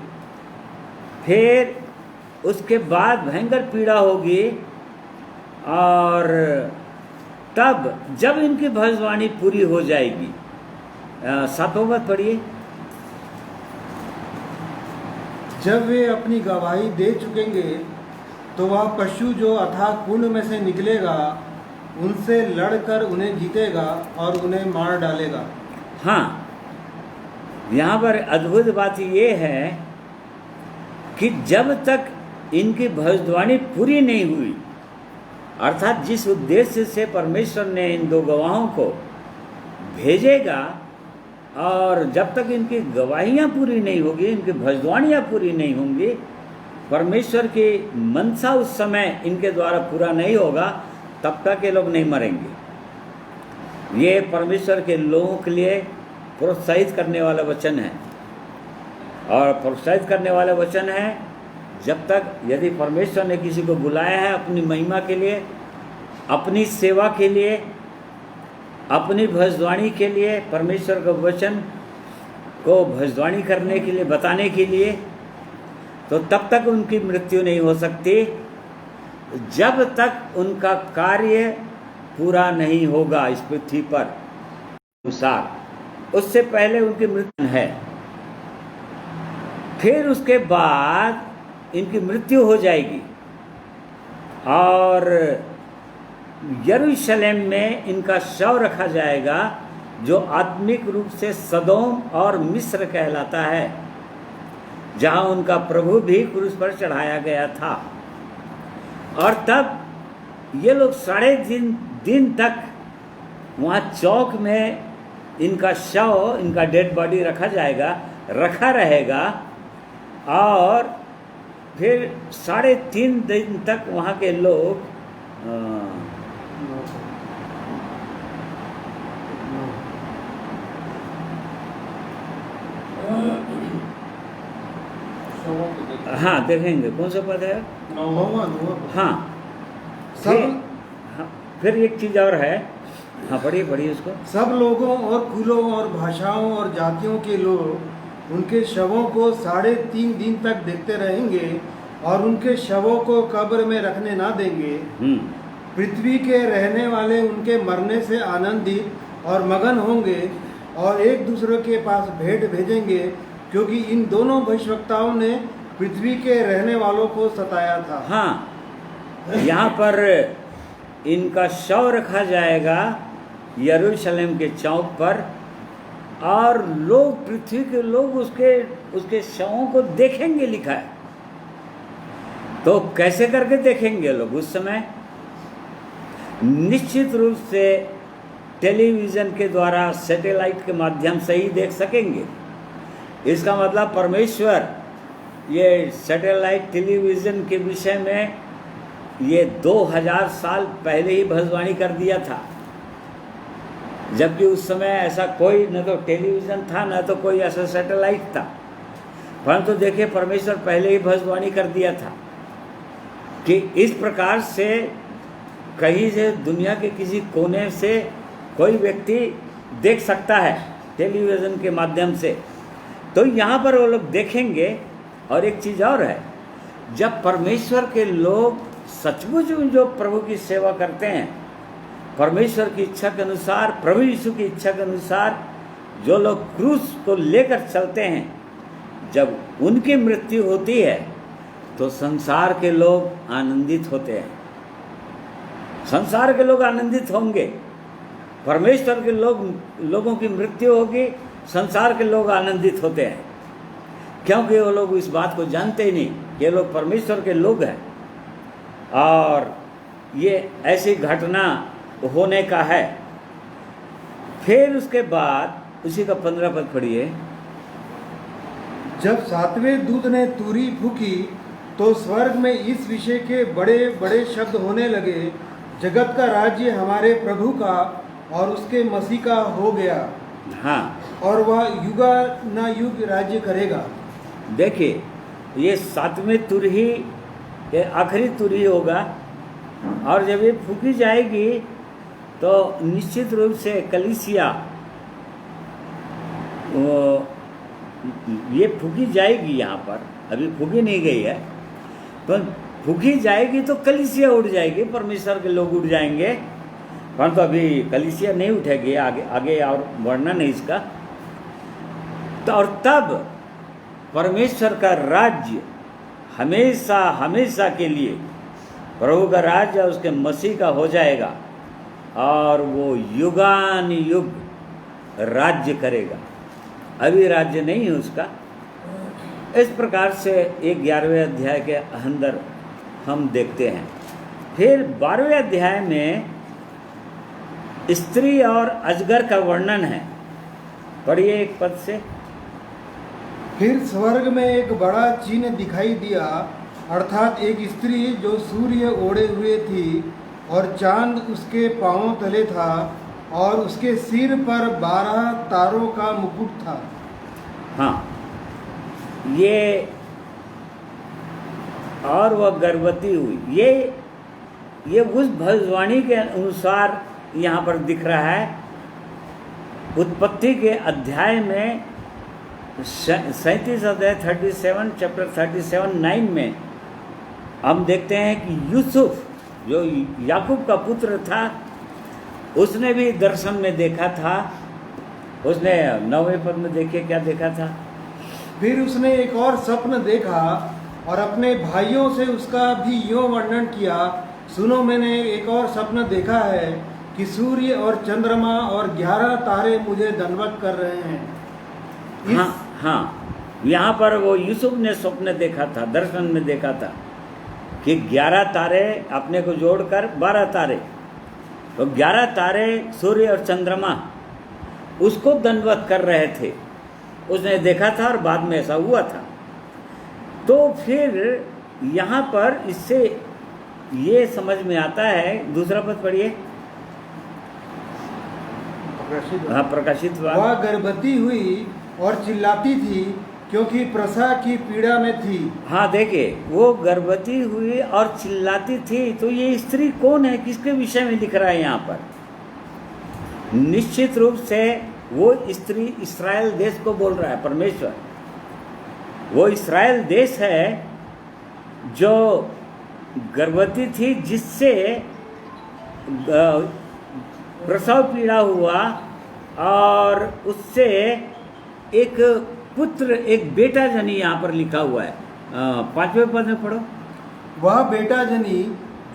फिर उसके बाद भयंकर पीड़ा होगी, और तब जब इनकी भविष्यवाणी पूरी हो जाएगी, 7वां पद पढ़िए। जब वे अपनी गवाही दे चुकेंगे तो वह पशु जो अथाह कुंड में से निकलेगा उनसे लड़कर उन्हें जीतेगा और उन्हें मार डालेगा। हाँ, यहाँ पर अद्भुत बात ये है कि जब तक इनकी भविष्यवाणी पूरी नहीं हुई, अर्थात जिस उद्देश्य से परमेश्वर ने इन 2 गवाहों को भेजेगा, और जब तक इनकी गवाहियाँ पूरी नहीं होगी, इनकी भविष्यवाणियाँ पूरी नहीं होंगी, परमेश्वर की मनसा उस समय इनके द्वारा पूरा नहीं होगा, तब तक ये लोग नहीं मरेंगे। ये परमेश्वर के लोगों के लिए प्रोत्साहित करने वाला वचन है, और प्रोत्साहित करने वाला वचन है जब तक, यदि परमेश्वर ने किसी को बुलाया है अपनी महिमा के लिए, अपनी सेवा के लिए, अपनी भविष्यवाणी के लिए, परमेश्वर के वचन को भविष्यवाणी करने के लिए, बताने के लिए, तो तब तक उनकी मृत्यु नहीं हो सकती जब तक उनका कार्य पूरा नहीं होगा इस पृथ्वी पर अनुसार। उससे पहले उनकी मृत्यु है, फिर उसके बाद इनकी मृत्यु हो जाएगी, और यरूशलेम में इनका शव रखा जाएगा, जो आत्मिक रूप से सदोम और मिस्र कहलाता है, जहां उनका प्रभु भी क्रूस पर चढ़ाया गया था। और तब ये लोग 3.5 दिन तक वहाँ चौक में इनका शव, इनका डेड बॉडी रखा जाएगा, रखा रहेगा, और फिर 3.5 दिन तक वहाँ के लोग हाँ देखेंगे कौन सा पद है। हाँ फिर एक चीज और है। हाँ पढ़िए उसको। सब लोगों और कुलों और भाषाओं और जातियों के लोग उनके शवों को 3.5 दिन तक देखते रहेंगे और उनके शवों को कब्र में रखने ना देंगे। पृथ्वी के रहने वाले उनके मरने से आनंदित और मगन होंगे और एक दूसरे के पास भेंट भेजेंगे, क्योंकि इन दोनों भविष्यवक्ताओं ने पृथ्वी के रहने वालों को सताया था। हाँ, यहाँ पर इनका शव रखा जाएगा यरूशलेम के चौक पर, और लोग, पृथ्वी के लोग उसके शवों को देखेंगे, लिखा है। तो कैसे करके देखेंगे लोग उस समय? निश्चित रूप से टेलीविज़न के द्वारा, सैटेलाइट के माध्यम से ही देख सकेंगे। इसका मतलब परमेश्वर ये सैटेलाइट टेलीविज़न के विषय में ये 2000 साल पहले ही भविष्यवाणी कर दिया था। जबकि उस समय ऐसा कोई न तो टेलीविज़न था न तो कोई ऐसा सैटेलाइट था। परंतु देखिए, परमेश्वर पहले ही भविष्यवाणी कर दिया था कि इस प्रकार से कहीं से दुनिया के किसी कोने से कोई व्यक्ति देख सकता है टेलीविज़न के माध्यम से। तो यहाँ पर वो लोग देखेंगे। और एक चीज़ और है, जब परमेश्वर के लोग सचमुच में जो प्रभु की सेवा करते हैं, परमेश्वर की इच्छा के अनुसार, प्रभु यीशु की इच्छा के अनुसार जो लोग क्रूस को लेकर चलते हैं, जब उनकी मृत्यु होती है तो संसार के लोग आनंदित होते हैं। संसार के लोग आनंदित होंगे। परमेश्वर के लोगों की मृत्यु होगी, संसार के लोग आनंदित होते हैं, क्योंकि वो लोग इस बात को जानते ही नहीं, ये लोग परमेश्वर के लोग हैं और ये ऐसी घटना होने का है। फिर उसके बाद उसी का 15 पद पढ़िए। जब सातवें दूत ने तुरी फूकी तो स्वर्ग में इस विषय के बड़े बड़े शब्द होने लगे, जगत का राज्य हमारे प्रभु का और उसके मसीह का हो गया। हाँ, और वह युगा न युग राज्य करेगा। देखिए, ये सातवें तुरही, ये आखिरी तुरही होगा। और जब ये फूकी जाएगी तो निश्चित रूप से कलीसिया ये फूकी जाएगी। यहाँ पर अभी फूकी नहीं गई है, तो फूकी जाएगी तो कलीसिया उठ जाएगी, परमेश्वर के लोग उठ जाएंगे। परंतु अभी कलीसिया नहीं उठेगी, आगे और वर्णन है इसका। तो और तब परमेश्वर का राज्य हमेशा हमेशा के लिए प्रभु का राज्य उसके मसीह का हो जाएगा और वो युगान युग राज्य करेगा। अभी राज्य नहीं है उसका। इस प्रकार से 11वें अध्याय के अंदर हम देखते हैं। फिर 12वें अध्याय में स्त्री और अजगर का वर्णन है। पढ़िए एक पद से। फिर स्वर्ग में एक बड़ा चिन्ह दिखाई दिया, अर्थात एक स्त्री जो सूर्य ओढ़े हुए थी और चांद उसके पांवों तले था और उसके सिर पर 12 तारों का मुकुट था। हाँ, ये और वह गर्भवती हुई। ये उस भविष्यवाणी के अनुसार यहाँ पर दिख रहा है। उत्पत्ति के अध्याय में 37 अध्याय 37 चैप्टर 37:9 में हम देखते हैं कि यूसुफ जो याकूब का पुत्र था, उसने भी दर्शन में देखा था। उसने 9वें पद में देखिए क्या देखा था। फिर उसने एक और स्वप्न देखा और अपने भाइयों से उसका भी यूं वर्णन किया, सुनो मैंने एक और स्वप्न देखा है कि सूर्य और चंद्रमा और 11 तारे मुझे दंडवत कर रहे हैं। हाँ, यहाँ पर वो यूसुफ ने स्वप्न देखा था, दर्शन में देखा था कि 11 तारे अपने को जोड़कर 12 तारे, तो 11 तारे सूर्य और चंद्रमा उसको दंडवत कर रहे थे। उसने देखा था और बाद में ऐसा हुआ था। तो फिर यहाँ पर इससे ये समझ में आता है। दूसरा पद पढ़िए। हाँ, प्रकाशित हुआ। वह गर्भवती हुई और चिल्लाती थी क्योंकि प्रसव की पीड़ा में थी। हाँ, देखिए, वो गर्भवती हुई और चिल्लाती थी। तो ये स्त्री कौन है, किसके विषय में लिख रहा है यहाँ पर? निश्चित रूप से वो स्त्री इस्राएल देश को बोल रहा है। परमेश्वर वो इस्राएल देश है जो गर्भवती थी, जिससे प्रसव पीड़ा हुआ और उससे एक पुत्र, एक बेटा जनी यहाँ पर लिखा हुआ है। 5वें पद में पढ़ो। वह बेटा जनी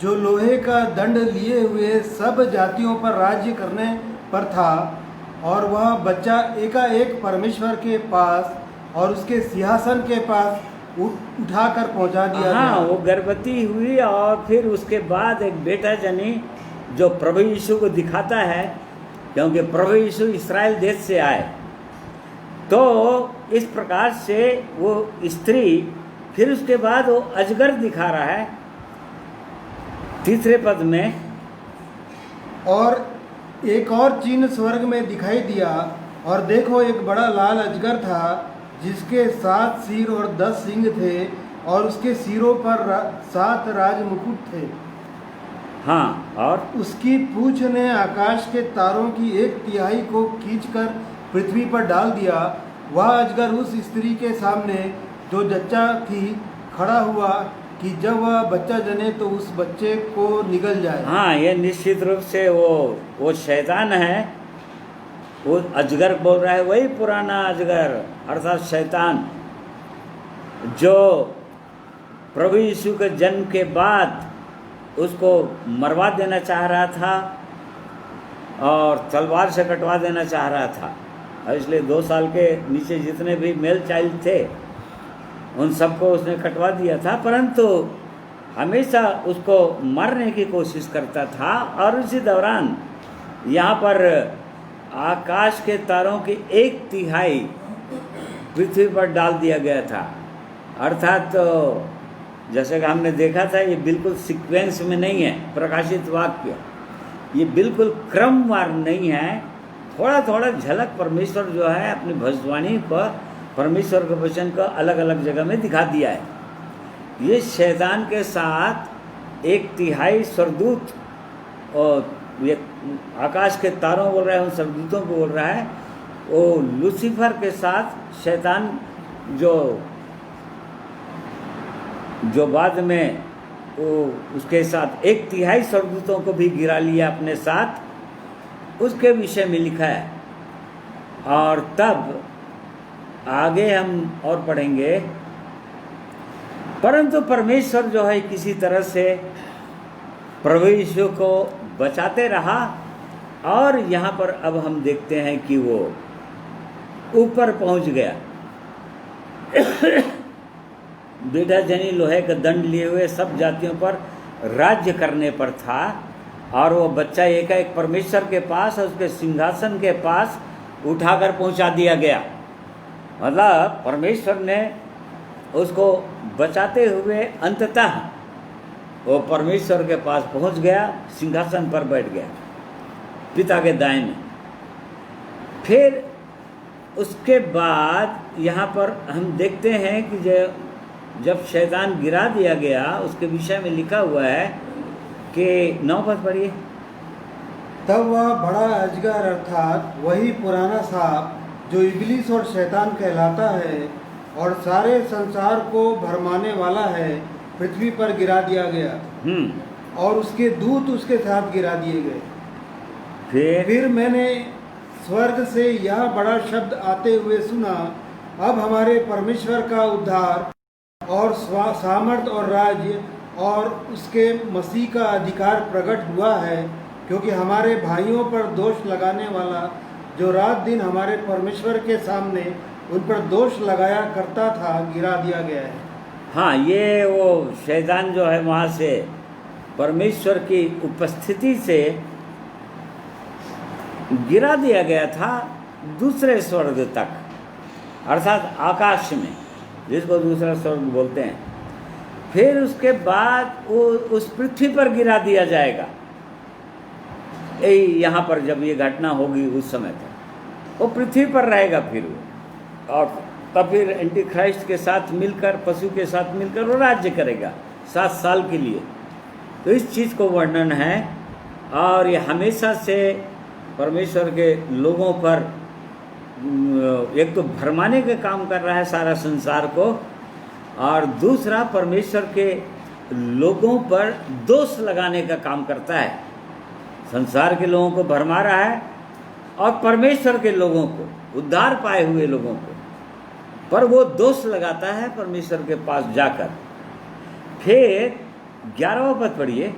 जो लोहे का दंड लिए हुए सब जातियों पर राज्य करने पर था, और वह बच्चा एकाएक परमेश्वर के पास और उसके सिंहासन के पास उठाकर पहुंचा दिया। हाँ, वो गर्भवती हुई और फिर उसके बाद एक बेटा जनी जो प्रभु यीशु को दिखाता है, क्योंकि प्रभु यीशु इस्राएल देश से आए। तो इस प्रकार से वो स्त्री, फिर उसके बाद वो अजगर दिखा रहा है 3 पद में। और एक और चिन्ह स्वर्ग में दिखाई दिया, और देखो एक बड़ा लाल अजगर था, जिसके 7 सिर और 10 सींग थे, और उसके सिरों पर 7 राजमुकुट थे। हाँ, और उसकी पूंछ ने आकाश के तारों की 1/3 को खींचकर पृथ्वी पर डाल दिया। वह अजगर उस स्त्री के सामने जो जच्चा थी खड़ा हुआ कि जब वह बच्चा जने तो उस बच्चे को निगल जाए। हाँ, ये निश्चित रूप से वो शैतान है। वो अजगर बोल रहा है, वही पुराना अजगर अर्थात शैतान, जो प्रभु यीशु के जन्म के बाद उसको मरवा देना चाह रहा था और तलवार से कटवा देना चाह रहा था। और इसलिए 2 साल के नीचे जितने भी मेल चाइल्ड थे उन सबको उसने कटवा दिया था, परंतु हमेशा उसको मारने की कोशिश करता था। और उसी दौरान यहाँ पर आकाश के तारों की 1/3 पृथ्वी पर डाल दिया गया था। अर्थात जैसे कि हमने देखा था, ये बिल्कुल सीक्वेंस में नहीं है प्रकाशित वाक्य, ये बिल्कुल क्रमवार नहीं है। थोड़ा थोड़ा झलक परमेश्वर जो है अपनी भविष्यवाणी पर परमेश्वर के वचन को अलग अलग जगह में दिखा दिया है। ये शैतान के साथ 1/3 स्वर्गदूत, और ये आकाश के तारों बोल रहा है, उन स्वर्गदूतों को बोल रहा है। वो लूसीफर के साथ शैतान जो बाद में वो उसके साथ 1/3 स्वर्गदूतों को भी गिरा लिया अपने साथ, उसके विषय में लिखा है। और तब आगे हम और पढ़ेंगे, परंतु परमेश्वर जो है किसी तरह से प्रभु यीशु को बचाते रहा। और यहाँ पर अब हम देखते हैं कि वो ऊपर पहुँच गया। बेटा जनी लोहे का दंड लिए हुए सब जातियों पर राज्य करने पर था। और वो बच्चा एकाएक परमेश्वर के पास और उसके सिंहासन के पास उठाकर पहुंचा दिया गया। मतलब परमेश्वर ने उसको बचाते हुए अंततः वो परमेश्वर के पास पहुंच गया, सिंहासन पर बैठ गया पिता के दाहिने। फिर उसके बाद यहाँ पर हम देखते हैं कि जब शैतान गिरा दिया गया, उसके विषय में लिखा हुआ है कि 9 पद पढ़िए। तब वह बड़ा अजगर अर्थात वही पुराना सांप जो इबलीस और शैतान कहलाता है और सारे संसार को भरमाने वाला है, पृथ्वी पर गिरा दिया गया और उसके दूत उसके साथ गिरा दिए गए। फिर मैंने स्वर्ग से यह बड़ा शब्द आते हुए सुना, अब हमारे परमेश्वर का उद्धार और सामर्थ और राज्य और उसके मसीह का अधिकार प्रकट हुआ है, क्योंकि हमारे भाइयों पर दोष लगाने वाला जो रात दिन हमारे परमेश्वर के सामने उन पर दोष लगाया करता था, गिरा दिया गया है। हाँ, ये वो शैतान जो है वहाँ से परमेश्वर की उपस्थिति से गिरा दिया गया था दूसरे स्वर्ग तक, अर्थात आकाश में, जिसको दूसरा स्वर्ग बोलते हैं। फिर उसके बाद वो उस पृथ्वी पर गिरा दिया जाएगा। यहाँ पर जब ये घटना होगी उस समय तक वो पृथ्वी पर रहेगा फिर वो, और तब फिर एंटी क्राइस्ट के साथ मिलकर, पशु के साथ मिलकर वो राज्य करेगा 7 साल के लिए। तो इस चीज़ को वर्णन है। और ये हमेशा से परमेश्वर के लोगों पर एक तो भरमाने का काम कर रहा है सारा संसार को, और दूसरा परमेश्वर के लोगों पर दोष लगाने का काम करता है। संसार के लोगों को भरमा रहा है और परमेश्वर के लोगों को, उद्धार पाए हुए लोगों को, पर वो दोष लगाता है परमेश्वर के पास जाकर। फिर 11वां पद पढ़िए।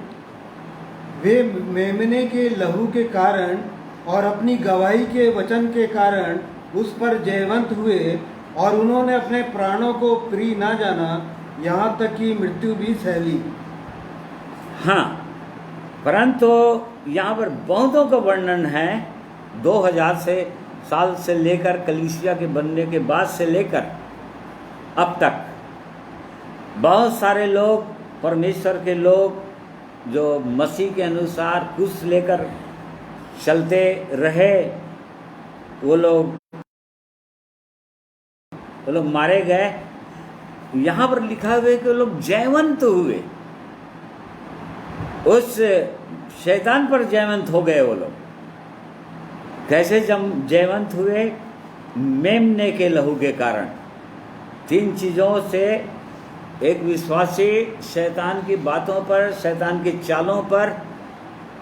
वे मेमने के लहू के कारण और अपनी गवाही के वचन के कारण उस पर जयवंत हुए, और उन्होंने अपने प्राणों को प्रिय ना जाना, यहाँ तक कि मृत्यु भी सह ली। हाँ, परंतु यहाँ पर बहुतों का वर्णन है 2000 साल से लेकर, कलीसिया के बनने के बाद से लेकर अब तक बहुत सारे लोग, परमेश्वर के लोग जो मसीह के अनुसार क्रूस लेकर चलते रहे, वो लोग मारे गए। यहाँ पर लिखा हुआ है कि वो लोग जयवंत हुए, उस शैतान पर जयवंत हो गए वो लोग। कैसे जयवंत हुए? मेमने के लहू के कारण। 3 चीज़ों से एक विश्वासी शैतान की बातों पर, शैतान की चालों पर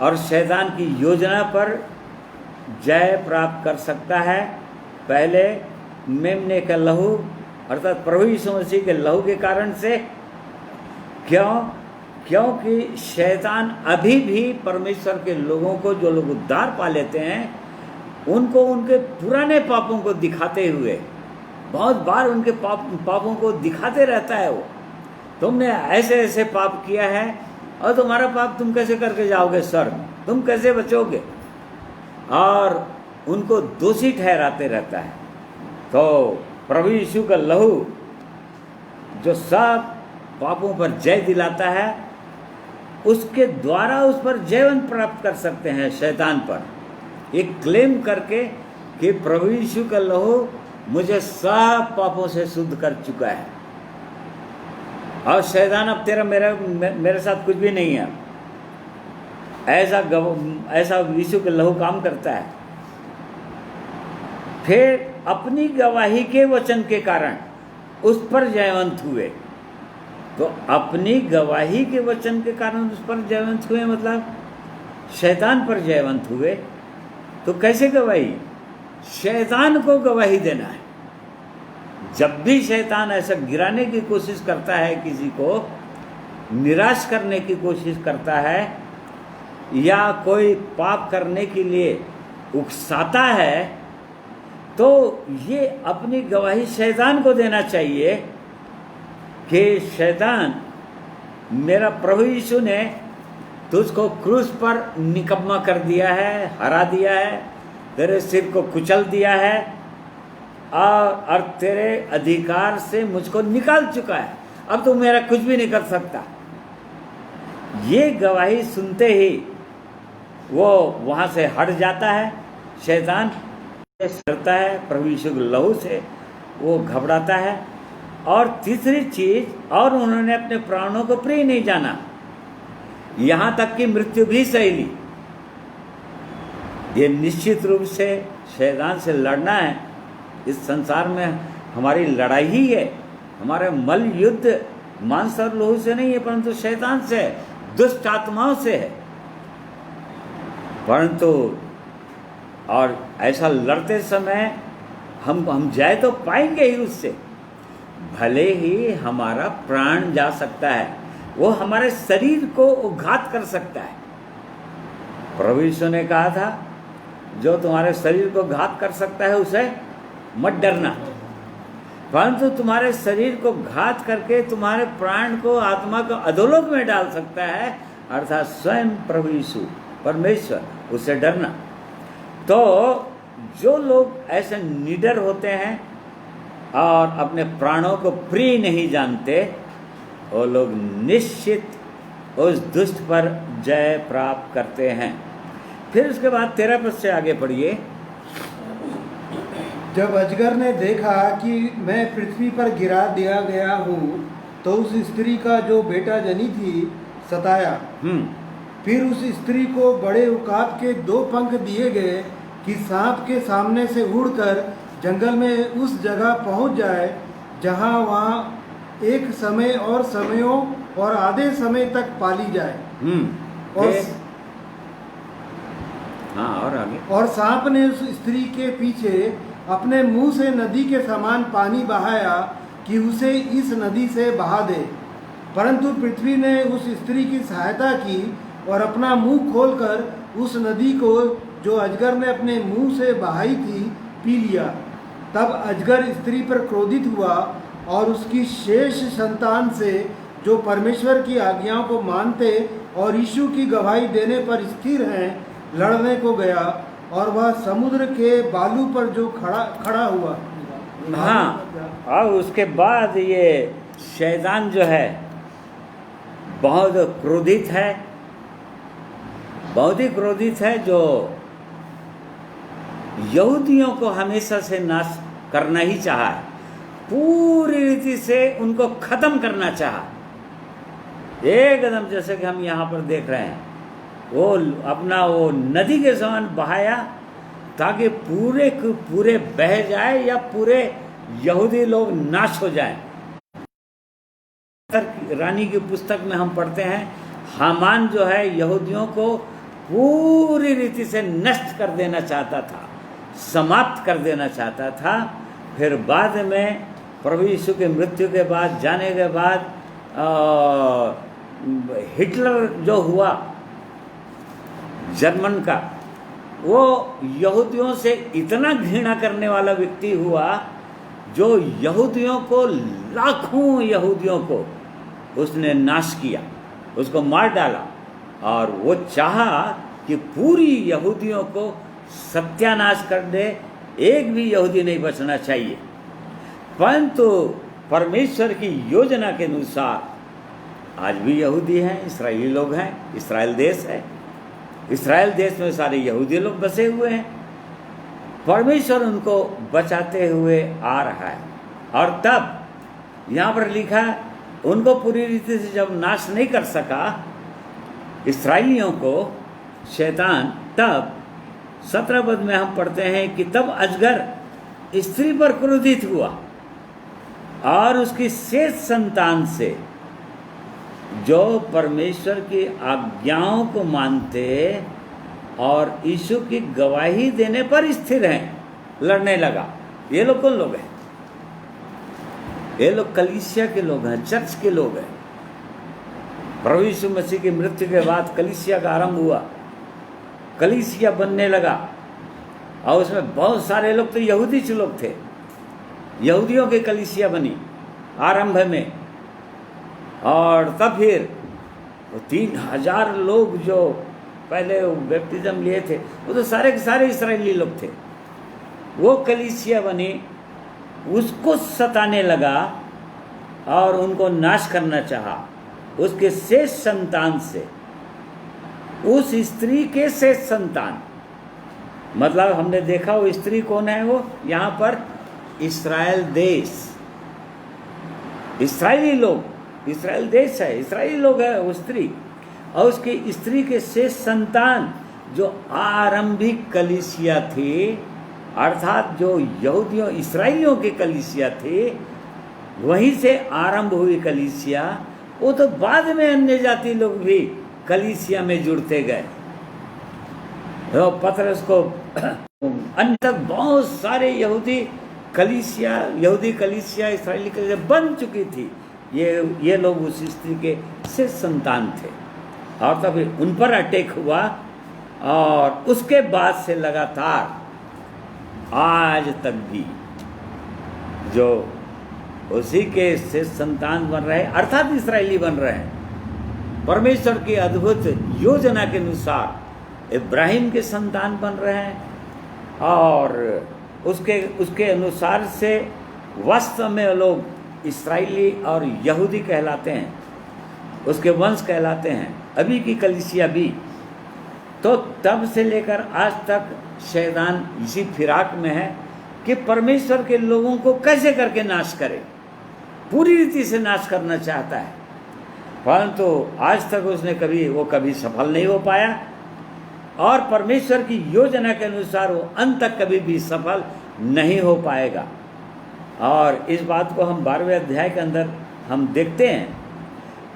और शैतान की योजना पर जय प्राप्त कर सकता है। पहले मेमने का लहू अर्थात प्रभु यीशु मसीह के लहू के कारण से। क्योंकि शैतान अभी भी परमेश्वर के लोगों को, जो लोग उद्धार पा लेते हैं, उनको उनके पुराने पापों को दिखाते हुए बहुत बार उनके पापों को दिखाते रहता है। वो तुमने ऐसे ऐसे पाप किया है और तुम्हारा पाप तुम कैसे करके जाओगे स्वर्ग, तुम कैसे बचोगे, और उनको दोषी ठहराते रहता है। तो प्रभु यीशु का लहू जो सब पापों पर जय दिलाता है, उसके द्वारा उस पर जयवंत प्राप्त कर सकते हैं शैतान पर, एक क्लेम करके कि प्रभु यीशु का लहू मुझे सब पापों से शुद्ध कर चुका है और शैतान अब तेरा मेरे साथ कुछ भी नहीं है। ऐसा यीशु का लहू काम करता है। फिर अपनी गवाही के वचन के कारण उस पर जयवंत हुए। तो अपनी गवाही के वचन के कारण उस पर जयवंत हुए, मतलब शैतान पर जयवंत हुए। तो कैसे गवाही? शैतान को गवाही देना है। जब भी शैतान ऐसा गिराने की कोशिश करता है, किसी को निराश करने की कोशिश करता है, या कोई पाप करने के लिए उकसाता है, तो ये अपनी गवाही शैतान को देना चाहिए कि शैतान, मेरा प्रभु यीशु ने तुझको क्रूस पर निकम्मा कर दिया है, हरा दिया है, तेरे सिर को कुचल दिया है और तेरे अधिकार से मुझको निकाल चुका है। अब तू मेरा कुछ भी नहीं कर सकता। ये गवाही सुनते ही वो वहाँ से हट जाता है। शैतान करता है प्रभु यीशु के लहू से, वो घबराता है। और तीसरी चीज, और उन्होंने अपने प्राणों को प्रिय नहीं जाना, यहाँ तक कि मृत्यु भी सही ली। ये निश्चित रूप से शैतान से लड़ना है। इस संसार में हमारी लड़ाई ही है, हमारा मल युद्ध मांस और लोहू से नहीं है, परंतु शैतान से, दुष्ट आत्माओं से है। परंतु और ऐसा लड़ते समय हम जय तो पाएंगे ही उससे, भले ही हमारा प्राण जा सकता है, वो हमारे शरीर को घात कर सकता है। प्रभु यीशु ने कहा था, जो तुम्हारे शरीर को घात कर सकता है उसे मत डरना, परंतु तुम्हारे शरीर को घात करके तुम्हारे प्राण को, आत्मा को अधोलोक में डाल सकता है, अर्थात स्वयं प्रभु यीशु परमेश्वर, उससे डरना। तो जो लोग ऐसे निडर होते हैं और अपने प्राणों को प्रिय नहीं जानते, वो लोग निश्चित उस दुष्ट पर जय प्राप्त करते हैं। फिर उसके बाद 13 पद से आगे पढ़िए। जब अजगर ने देखा कि मैं पृथ्वी पर गिरा दिया गया हूँ, तो उस स्त्री का जो बेटा जनी थी सताया। फिर उस स्त्री को बड़े उकाब के 2 पंख दिए गए कि सांप के सामने से उड़कर जंगल में उस जगह पहुंच जाए जहां वहां एक समय और समयों और आधे समय तक पाली जाए। और आगे। और सांप ने उस स्त्री के पीछे अपने मुंह से नदी के समान पानी बहाया कि उसे इस नदी से बहा दे। परंतु पृथ्वी ने उस स्त्री की सहायता की और अपना मुंह खोलकर उस नदी को, जो अजगर ने अपने मुंह से बहाई थी, पी लिया। तब अजगर स्त्री पर क्रोधित हुआ और उसकी शेष संतान से, जो परमेश्वर की आज्ञाओं को मानते और यीशु की गवाही देने पर स्थिर हैं, लड़ने को गया और वह समुद्र के बालू पर जो खड़ा हुआ। हाँ, और उसके बाद ये शैतान जो है बहुत क्रोधित है, बहुत ही क्रोधित है, जो यहूदियों को हमेशा से नाश करना ही चाहा है, पूरी रीति से उनको खत्म करना चाहा, एकदम जैसे कि हम यहाँ पर देख रहे हैं। वो अपना वो नदी के समान बहाया ताकि पूरे के पूरे बह जाए या पूरे यहूदी लोग नाश हो जाएं। रानी की पुस्तक में हम पढ़ते हैं, हामान जो है यहूदियों को पूरी रीति से नष्ट कर देना चाहता था, समाप्त कर देना चाहता था। फिर बाद में प्रभु यीशु की मृत्यु के बाद, जाने के बाद हिटलर जो हुआ जर्मन का, वो यहूदियों से इतना घृणा करने वाला व्यक्ति हुआ जो यहूदियों को, लाखों यहूदियों को उसने नाश किया, उसको मार डाला। और वो चाहा कि पूरी यहूदियों को सत्यानाश कर दे, एक भी यहूदी नहीं बचना चाहिए। परंतु परमेश्वर की योजना के अनुसार आज भी यहूदी हैं, इस्राएली लोग हैं, इस्राएल देश है, इस्राएल देश में सारे यहूदी लोग बसे हुए हैं। परमेश्वर उनको बचाते हुए आ रहा है। और तब यहाँ पर लिखा है, उनको पूरी रीति से जब नाश नहीं कर सका इस्राएलियों को शैतान, तब 17 पद में हम पढ़ते हैं कि तब अजगर स्त्री पर क्रोधित हुआ और उसकी शेष संतान से, जो परमेश्वर की आज्ञाओं को मानते और यीशु की गवाही देने पर स्थिर हैं, लड़ने लगा। ये लोग कौन लोग हैं? ये लोग कलीसिया के लोग हैं, चर्च के लोग हैं। प्रभु यीशु मसीह की मृत्यु के बाद कलीसिया का आरंभ हुआ, कलीसिया बनने लगा और उसमें बहुत सारे लोग तो यहूदी लोग थे, यहूदियों की कलीसिया बनी आरंभ में। और तब फिर 3000 लोग जो पहले बैप्टिज्म लिए थे, वो तो सारे के सारे इस्राएली लोग थे। वो कलीसिया बनी, उसको सताने लगा और उनको नाश करना चाहा। उसके शेष संतान से, उस स्त्री के शेष संतान, मतलब हमने देखा वो स्त्री कौन है? वो यहाँ पर इस्राएल देश, इस्राएली लोग, इस्राएल देश है, इस्राएली लोग है वो स्त्री। और उसकी स्त्री के शेष संतान जो आरंभिक कलीसिया थी, अर्थात जो यहूदियों इस्राएलियों की कलीसिया थी, वहीं से आरंभ हुई कलीसिया। वो तो बाद में अन्य जाति लोग भी कलीसिया में जुड़ते गए। तो पतरस को अंत तक बहुत सारे यहूदी कलीसिया इस्राएली कलीसिया बन चुकी थी। ये लोग उस स्त्री के से संतान थे। और तभी उन पर अटैक हुआ और उसके बाद से लगातार आज तक भी जो उसी के से संतान बन रहे, अर्थात इस्राएली बन रहे हैं। परमेश्वर की अद्भुत योजना के अनुसार इब्राहिम के संतान बन रहे हैं और उसके अनुसार से वास्तव में लोग इस्राएली और यहूदी कहलाते हैं, उसके वंश कहलाते हैं। अभी की कलीसिया भी तो तब से लेकर आज तक शैतान इसी फिराक में है कि परमेश्वर के लोगों को कैसे करके नाश करे, पूरी रीति से नाश करना चाहता है। परंतु आज तक उसने कभी सफल नहीं हो पाया और परमेश्वर की योजना के अनुसार वो अंत तक कभी भी सफल नहीं हो पाएगा। और इस बात को हम 12वें अध्याय के अंदर हम देखते हैं।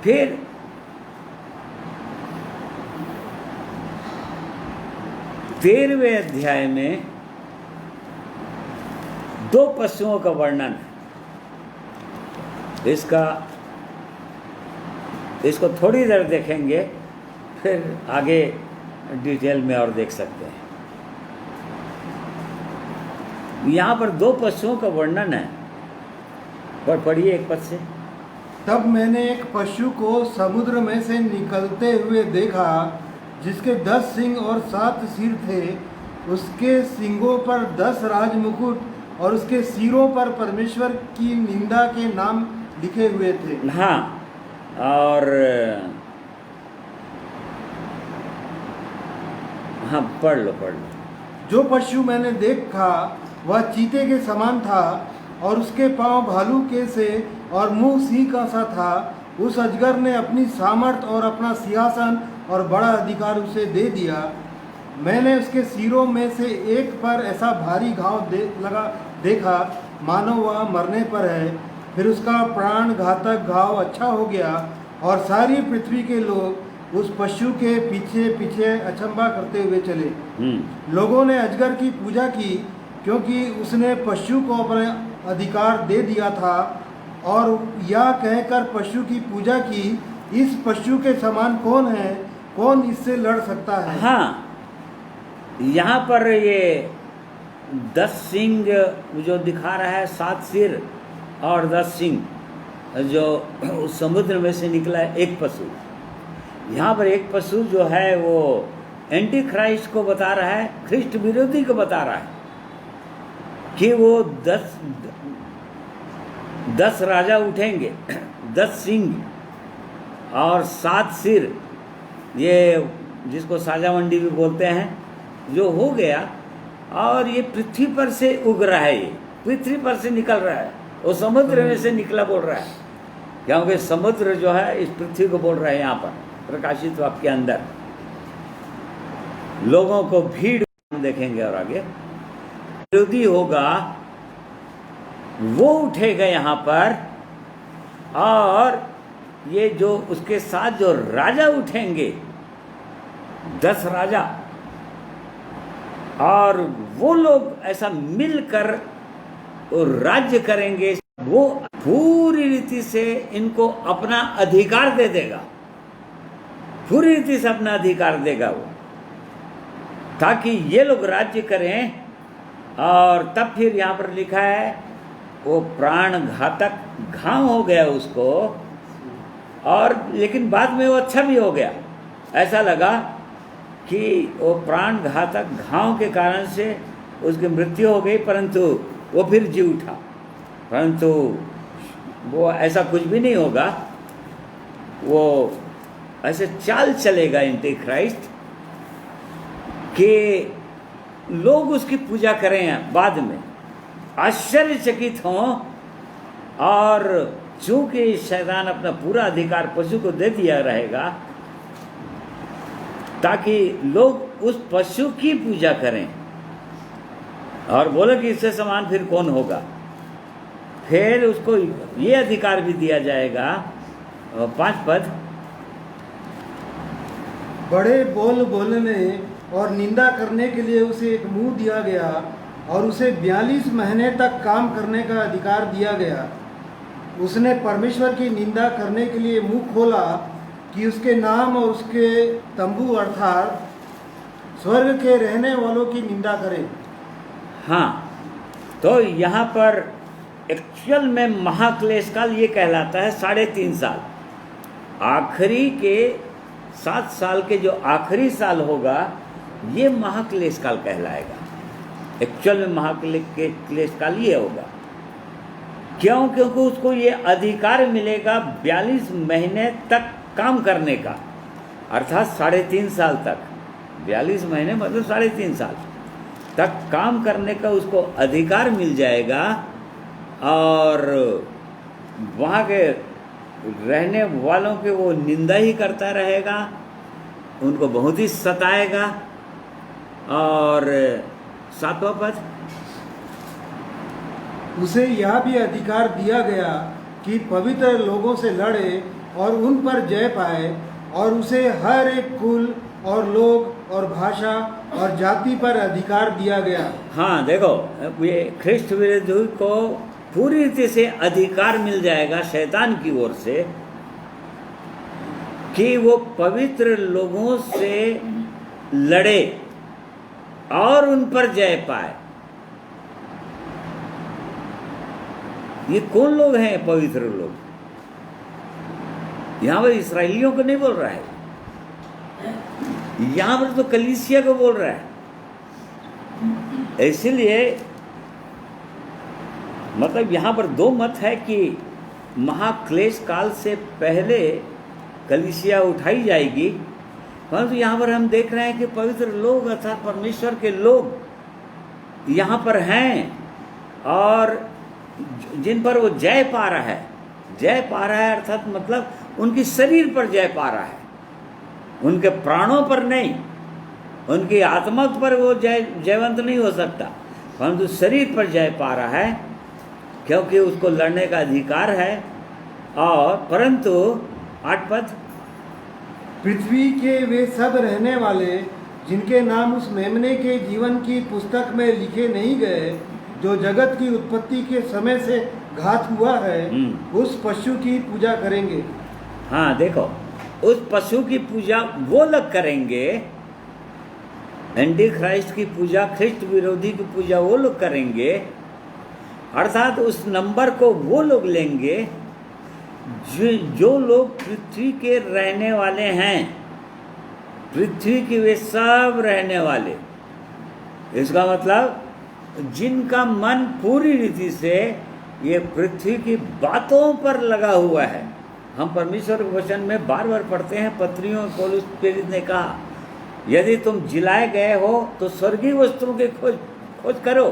फिर 13वें अध्याय में 2 पशुओं का वर्णन है। इसको थोड़ी देर देखेंगे, फिर आगे डिटेल में और देख सकते हैं। यहाँ पर 2 पशुओं का वर्णन है, पर पढ़िए एक पद से। तब मैंने एक पशु को समुद्र में से निकलते हुए देखा, जिसके 10 सिंग और 7 सिर थे। उसके सिंगों पर 10 राजमुकुट और उसके सिरों पर परमेश्वर की निंदा के नाम लिखे हुए थे। हाँ, और हाँ, पढ़ लो। जो पशु मैंने देखा वह चीते के समान था और उसके पांव भालू के से और मुंह सिंह का सा था। उस अजगर ने अपनी सामर्थ और अपना सिंहासन और बड़ा अधिकार उसे दे दिया। मैंने उसके सिरों में से एक पर ऐसा भारी घाव देखा मानो वह मरने पर है। फिर उसका प्राण घातक घाव अच्छा हो गया और सारी पृथ्वी के लोग उस पशु के पीछे पीछे अचंभा करते हुए चले। लोगों ने अजगर की पूजा की क्योंकि उसने पशु को अपना अधिकार दे दिया था और यह कहकर पशु की पूजा की, इस पशु के समान कौन है, कौन इससे लड़ सकता है। हाँ, यहाँ पर ये 10 सिंह जो दिखा रहा है, 7 सिर और 10 सिंह जो उस समुद्र में से निकला है, एक पशु। यहाँ पर एक पशु जो है वो एंटी क्राइस्ट को बता रहा है, ख्रिस्ट विरोधी को बता रहा है कि वो 10 राजा उठेंगे, 10 सिंह और 7 सिर, ये जिसको साजा मंडी भी बोलते हैं, जो हो गया और ये पृथ्वी पर से उग रहा है, ये पृथ्वी पर से निकल रहा है, वो समुद्र में से निकला बोल रहा है, क्योंकि समुद्र जो है इस पृथ्वी को बोल रहा है। यहाँ पर प्रकाशित वाक्य के अंदर लोगों को भीड़ देखेंगे और आगे विरोधी होगा वो उठेगा यहाँ पर, और ये जो उसके साथ जो राजा उठेंगे, 10 राजा, और वो लोग ऐसा मिलकर वो राज्य करेंगे। वो पूरी रीति से इनको अपना अधिकार दे देगा, पूरी रीति से अपना अधिकार देगा वो, ताकि ये लोग राज्य करें। और तब फिर यहाँ पर लिखा है वो प्राण घातक घाव हो गया उसको, और लेकिन बाद में वो अच्छा भी हो गया। ऐसा लगा कि वो प्राण घातक घाव के कारण से उसकी मृत्यु हो गई, परंतु वो फिर जी उठा। परंतु वो ऐसा कुछ भी नहीं होगा, वो ऐसे चाल चलेगा एंटी क्राइस्ट कि लोग उसकी पूजा करें, बाद में आश्चर्यचकित हों। और चूंकि शैतान अपना पूरा अधिकार पशु को दे दिया रहेगा, ताकि लोग उस पशु की पूजा करें और बोले कि इससे समान फिर कौन होगा। फिर उसको ये अधिकार भी दिया जाएगा, 5 पद, बड़े बोल बोलने और निंदा करने के लिए उसे एक मुंह दिया गया और उसे 42 महीने तक काम करने का अधिकार दिया गया। उसने परमेश्वर की निंदा करने के लिए मुंह खोला कि उसके नाम और उसके तंबू अर्थात स्वर्ग के रहने वालों की निंदा करे। हाँ, तो यहाँ पर एक्चुअल में महाक्लेश काल ये कहलाता है 3.5 साल। आखिरी के 7 साल के जो आखिरी साल होगा, ये महाक्लेश काल कहलाएगा। एक्चुअल में महाक्लेश काल ये होगा। क्यों? क्योंकि उसको ये अधिकार मिलेगा 42 महीने तक काम करने का, अर्थात 3.5 साल तक। 42 महीने मतलब 3.5 साल तक काम करने का उसको अधिकार मिल जाएगा, और वहाँ के रहने वालों के वो निंदा ही करता रहेगा, उनको बहुत ही सताएगा। और 7वां पद, उसे यह भी अधिकार दिया गया कि पवित्र लोगों से लड़े और उन पर जय पाए, और उसे हर एक कुल और लोग और भाषा और जाति पर अधिकार दिया गया। हाँ, देखो, ये ख्रिस्ट विरोधी को पूरी रीति से अधिकार मिल जाएगा शैतान की ओर से कि वो पवित्र लोगों से लड़े और उन पर जय पाए। ये कौन लोग हैं पवित्र लोग? यहां पर इस्राएलियों को नहीं बोल रहा है, यहां पर तो कलीसिया को बोल रहा है। इसलिए मतलब यहाँ पर 2 मत है कि महाक्लेश काल से पहले कलीसिया उठाई जाएगी, परंतु यहाँ पर हम देख रहे हैं कि पवित्र लोग अर्थात परमेश्वर के लोग यहाँ पर हैं और जिन पर वो जय पा रहा है, जय पा रहा है अर्थात मतलब उनकी शरीर पर जय पा रहा है, उनके प्राणों पर नहीं, उनकी आत्मा पर वो जयवंत नहीं हो सकता, परंतु शरीर पर जय पा रहा है क्योंकि उसको लड़ने का अधिकार है। और परंतु 8 पद, पृथ्वी के वे सब रहने वाले जिनके नाम उस मेमने के जीवन की पुस्तक में लिखे नहीं गए, जो जगत की उत्पत्ति के समय से घात हुआ है, उस पशु की पूजा करेंगे। हाँ देखो, उस पशु की पूजा वो लोग करेंगे, एंटी क्राइस्ट की पूजा, ख्रिस्ट विरोधी की पूजा वो लोग करेंगे, अर्थात उस नंबर को वो लोग लेंगे जो लोग पृथ्वी के रहने वाले हैं, पृथ्वी के वे सब रहने वाले। इसका मतलब जिनका मन पूरी रीति से ये पृथ्वी की बातों पर लगा हुआ है। हम परमेश्वर के वचन में बार बार पढ़ते हैं, पत्रियों में पौलुस प्रेरित ने कहा, यदि तुम जिलाए गए हो तो स्वर्गीय वस्तुओं की खोज करो।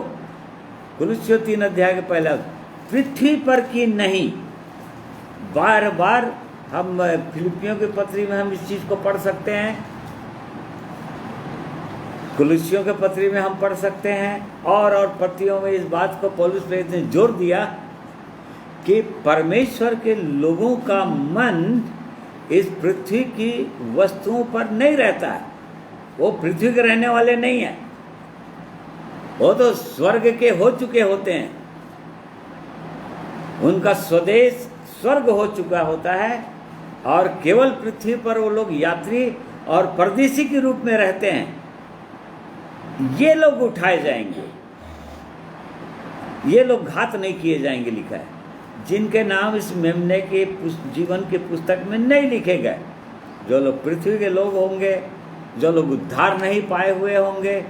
कुलुस्सियों 3 अध्याय के पहला, पृथ्वी पर की नहीं। बार बार हम फिलिपियों की पत्री में हम इस चीज को पढ़ सकते हैं, कुलुस्सियों के पत्री में हम पढ़ सकते हैं, और पत्रियों में इस बात को पौलुस प्रेरित ने जोर दिया कि परमेश्वर के लोगों का मन इस पृथ्वी की वस्तुओं पर नहीं रहता है। वो पृथ्वी के रहने वाले नहीं है, वो तो स्वर्ग के हो चुके होते हैं, उनका स्वदेश स्वर्ग हो चुका होता है, और केवल पृथ्वी पर वो लोग यात्री और परदेशी के रूप में रहते हैं। ये लोग उठाए जाएंगे, ये लोग घात नहीं किए जाएंगे, लिखा है, जिनके नाम इस मेमने के जीवन की पुस्तक में नहीं लिखे गए। जो लोग पृथ्वी के लोग होंगे, जो लोग उद्धार नहीं पाए हुए होंगे,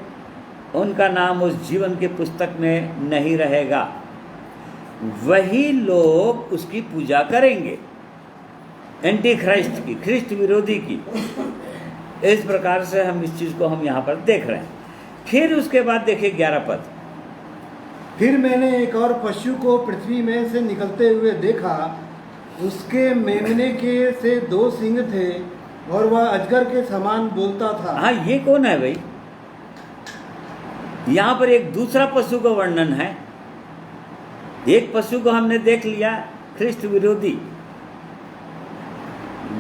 उनका नाम उस जीवन की पुस्तक में नहीं रहेगा। वही लोग उसकी पूजा करेंगे, एंटी क्राइस्ट की, ख्रिस्ट विरोधी की। इस प्रकार से हम इस चीज को हम यहाँ पर देख रहे हैं। फिर उसके बाद देखिए 11 पद, फिर मैंने एक और पशु को पृथ्वी में से निकलते हुए देखा, उसके मेमने के से 2 सिंग थे और वह अजगर के समान बोलता था। हाँ, ये कौन है भाई? यहाँ पर एक दूसरा पशु का वर्णन है। एक पशु को हमने देख लिया, ख्रिस्ट विरोधी,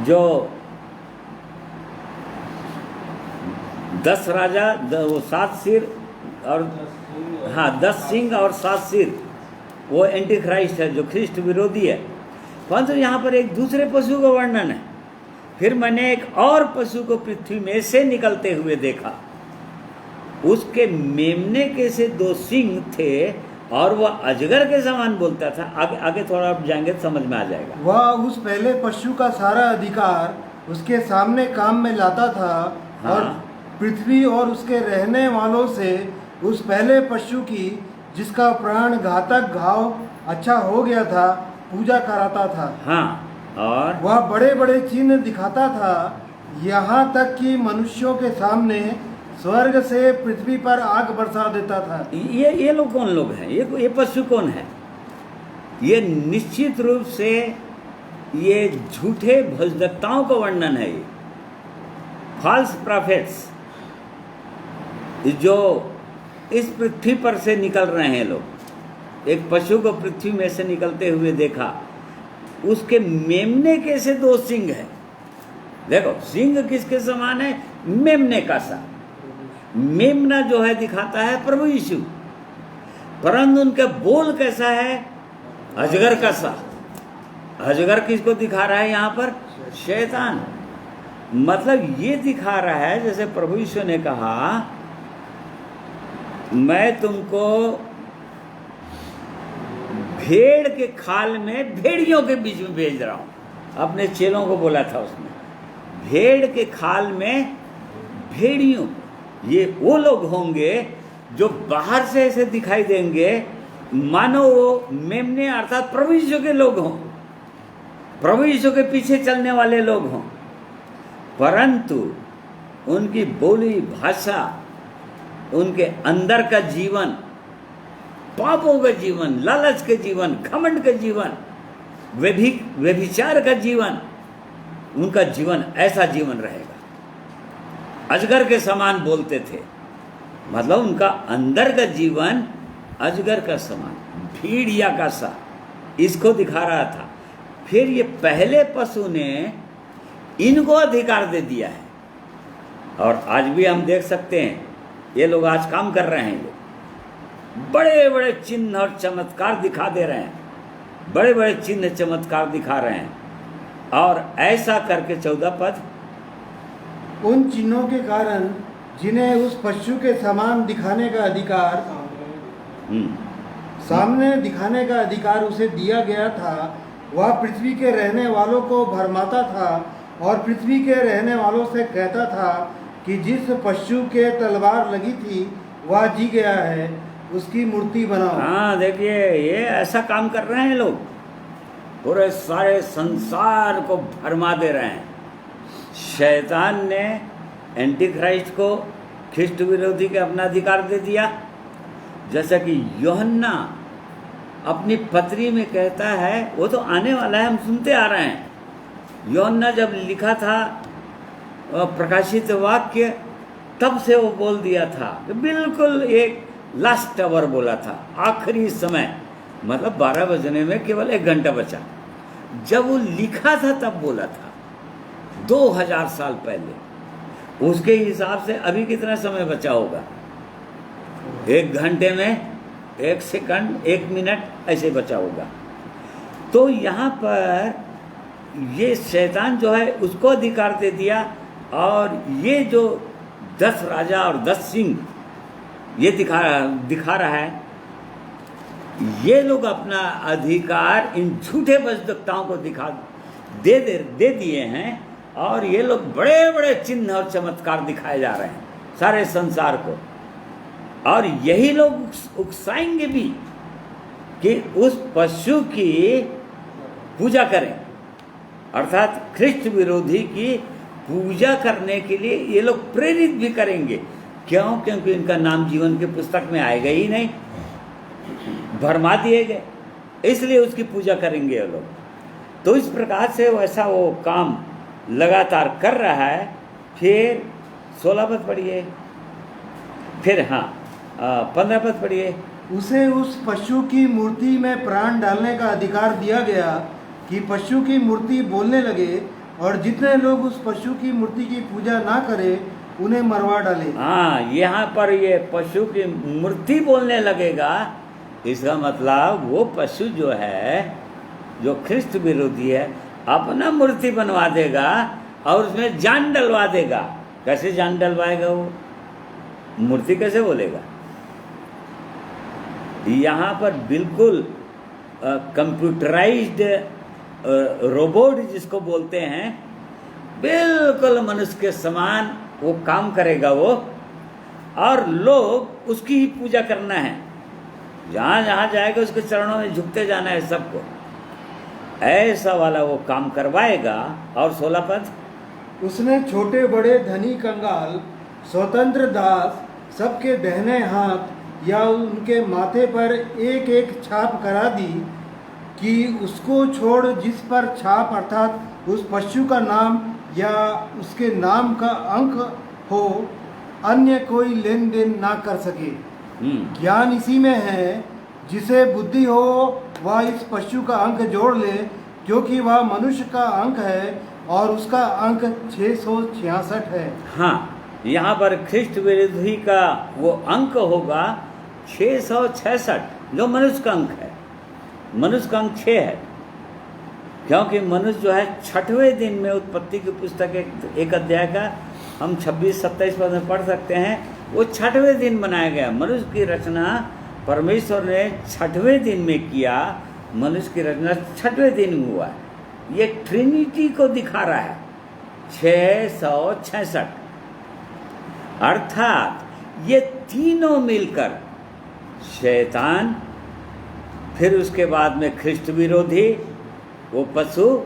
जो 10 राजा, वो 7 सिर और 10 सिंह और 7 सिर, वो एंटी क्राइस्ट है, जो ख्रिस्ट विरोधी है। परंतु यहाँ पर एक दूसरे पशु का वर्णन है। फिर मैंने एक और पशु को पृथ्वी में से निकलते हुए देखा, उसके मेमने के से 2 सिंग थे और वह अजगर के समान बोलता था। आगे थोड़ा आप जाएंगे तो समझ में आ जाएगा। वह उस पहले पशु का सारा अधिकार उसके सामने काम में लाता था, और पृथ्वी और उसके रहने वालों से उस पहले पशु की, जिसका प्राण घातक घाव अच्छा हो गया था, पूजा कराता था। हाँ, और वह बड़े बड़े चिन्ह दिखाता था, यहाँ तक कि मनुष्यों के सामने स्वर्ग से पृथ्वी पर आग बरसा देता था। ये लोग कौन लोग हैं? ये पशु कौन है? ये निश्चित रूप से ये झूठे भजदत्ताओं का वर्णन है। ये फॉल्स प्रॉफिट्स जो इस पृथ्वी पर से निकल रहे हैं लोग। एक पशु को पृथ्वी में से निकलते हुए देखा, उसके मेमने के से 2 सिंग है। देखो, सिंग किसके समान है? मेमने का सा। मेमना जो है दिखाता है प्रभु यीशु, परंतु उनके बोल कैसा है? अजगर का सा। अजगर किसको दिखा रहा है यहाँ पर? शैतान। मतलब ये दिखा रहा है जैसे प्रभु यीशु ने कहा, मैं तुमको भेड़ के खाल में भेड़ियों के बीच में भेज रहा हूं। अपने चेलों को बोला था उसने, भेड़ के खाल में भेड़ियों। ये वो लोग होंगे जो बाहर से ऐसे दिखाई देंगे मानो वो मेमने अर्थात प्रभु यीशु के लोग हों, प्रभु यीशु के पीछे चलने वाले लोग हों, परंतु उनकी बोली भाषा, उनके अंदर का जीवन पापों का जीवन, लालच के जीवन, घमंड का जीवन, व्यभिचार का जीवन, उनका जीवन ऐसा जीवन रहेगा। अजगर के समान बोलते थे, मतलब उनका अंदर का जीवन अजगर का समान, भेड़िया का सा, इसको दिखा रहा था। फिर ये पहले पशु ने इनको अधिकार दे दिया है, और आज भी हम देख सकते हैं ये लोग आज काम कर रहे हैं, लोग बड़े बड़े चिन्ह और चमत्कार दिखा दे रहे हैं, बड़े बड़े चिन्ह चमत्कार दिखा रहे हैं, और ऐसा करके 14 पद, उन चिन्हों के कारण जिन्हें उस पशु के समान दिखाने का अधिकार, सामने दिखाने का अधिकार उसे दिया गया था, वह पृथ्वी के रहने वालों को भरमाता था और पृथ्वी के रहने वालों से कहता था कि जिस पशु के तलवार लगी थी वह जी गया है, उसकी मूर्ति बनाओ। हाँ देखिए, ये ऐसा काम कर रहे हैं लोग, पूरे सारे संसार को भरमा दे रहे हैं। शैतान ने एंटी क्राइस्ट को, ख्रिस्ट विरोधी के अपना अधिकार दे दिया। जैसा कि यूहन्ना अपनी पत्री में कहता है, वो तो आने वाला है, हम सुनते आ रहे हैं। यूहन्ना जब लिखा था प्रकाशित वाक्य, तब से वो बोल दिया था, बिल्कुल एक लास्ट आवर बोला था, आखिरी समय, मतलब 12 बजने में केवल 1 घंटा बचा। जब वो लिखा था तब बोला था, 2000 साल पहले। उसके हिसाब से अभी कितना समय बचा होगा? 1 घंटे में 1 सेकंड, 1 मिनट ऐसे बचा होगा। तो यहाँ पर ये शैतान जो है उसको अधिकार दे दिया, और ये जो 10 राजा और 10 सिंह ये दिखा रहा है, ये लोग अपना अधिकार इन झूठे बजदक्ताओं को दे दिए हैं, और ये लोग बड़े बड़े चिन्ह और चमत्कार दिखाए जा रहे हैं सारे संसार को। और यही लोग उकसाएंगे भी कि उस पशु की पूजा करें, अर्थात ख्रिस्ट विरोधी की पूजा करने के लिए ये लोग प्रेरित भी करेंगे। क्यों? क्योंकि इनका नाम जीवन की पुस्तक में आएगा ही नहीं, भरमा दिए गए, इसलिए उसकी पूजा करेंगे ये लोग। तो इस प्रकार से वैसा वो काम लगातार कर रहा है। फिर 16 पद पढ़िए, फिर 15 पद पढ़िए। उसे उस पशु की मूर्ति में प्राण डालने का अधिकार दिया गया कि पशु की मूर्ति बोलने लगे, और जितने लोग उस पशु की मूर्ति की पूजा ना करें उन्हें मरवा डाले। हाँ, यहाँ पर ये पशु की मूर्ति बोलने लगेगा, इसका मतलब वो पशु जो है, जो ख्रिस्त विरोधी है, अपना मूर्ति बनवा देगा और उसमें जान डलवा देगा। कैसे जान डलवाएगा? वो मूर्ति कैसे बोलेगा? यहाँ पर बिल्कुल कंप्यूटराइज्ड रोबोट जिसको बोलते हैं, बिल्कुल मनुष्य के समान वो काम करेगा वो, और लोग उसकी ही पूजा करना है। जहाँ जहाँ जाएगा उसके चरणों में झुकते जाना है सबको, ऐसा वाला वो काम करवाएगा। और 16 पद, उसने छोटे बड़े धनी कंगाल, स्वतंत्र दास, सबके दाहिने हाथ या उनके माथे पर एक एक छाप करा दी कि उसको छोड़ जिस पर छाप अर्थात उस पशु का नाम या उसके नाम का अंक हो, अन्य कोई लेन देन ना कर सके। ज्ञान इसी में है, जिसे बुद्धि हो वह इस पशु का अंक जोड़ ले, क्योंकि वह मनुष्य का अंक है और उसका अंक 666 है। हाँ, यहाँ पर ख्रिस्ट विरोधी का वो अंक होगा 666, जो मनुष्य का अंक है। मनुष्य का अंक 6 है, क्योंकि मनुष्य जो है 6वें दिन में, उत्पत्ति की पुस्तक एक अध्याय का हम 26-27 पद में पढ़ सकते हैं, वो 6वें दिन बनाया गया। मनुष्य की रचना परमेश्वर ने 6वें दिन में किया, मनुष्य की रचना 6वें दिन में हुआ। ये ट्रिनिटी को दिखा रहा है, 666, अर्थात ये तीनों मिलकर, शैतान, फिर उसके बाद में ख्रिस्ट विरोधी, वो पशु,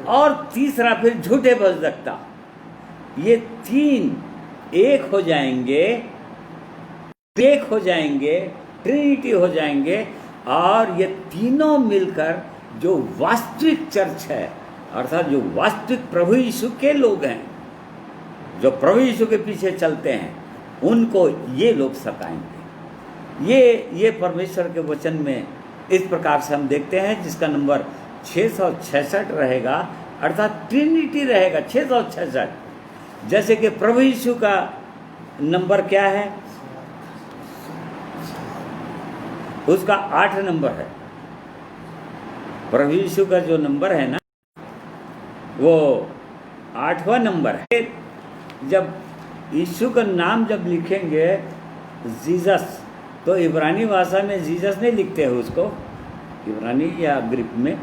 और तीसरा फिर झूठे बजदक्ता, ये 3 एक हो जाएंगे ट्रिनिटी हो जाएंगे, और ये तीनों मिलकर जो वास्तविक चर्च है, अर्थात जो वास्तविक प्रभु यीशु के लोग हैं, जो प्रभु यीशु के पीछे चलते हैं, उनको ये लोग सताएंगे। ये परमेश्वर के वचन में इस प्रकार से हम देखते हैं, जिसका नंबर 666 रहेगा, अर्थात ट्रिनिटी रहेगा 666। जैसे कि प्रभु यीशु का नंबर क्या है, उसका 8 नंबर है। प्रभु यीशु का जो नंबर है ना, वो 8वां नंबर है। जब यीशु का नाम जब लिखेंगे जीसस, तो इब्रानी भाषा में जीसस नहीं लिखते हैं उसको, इब्रानी या ग्रीक में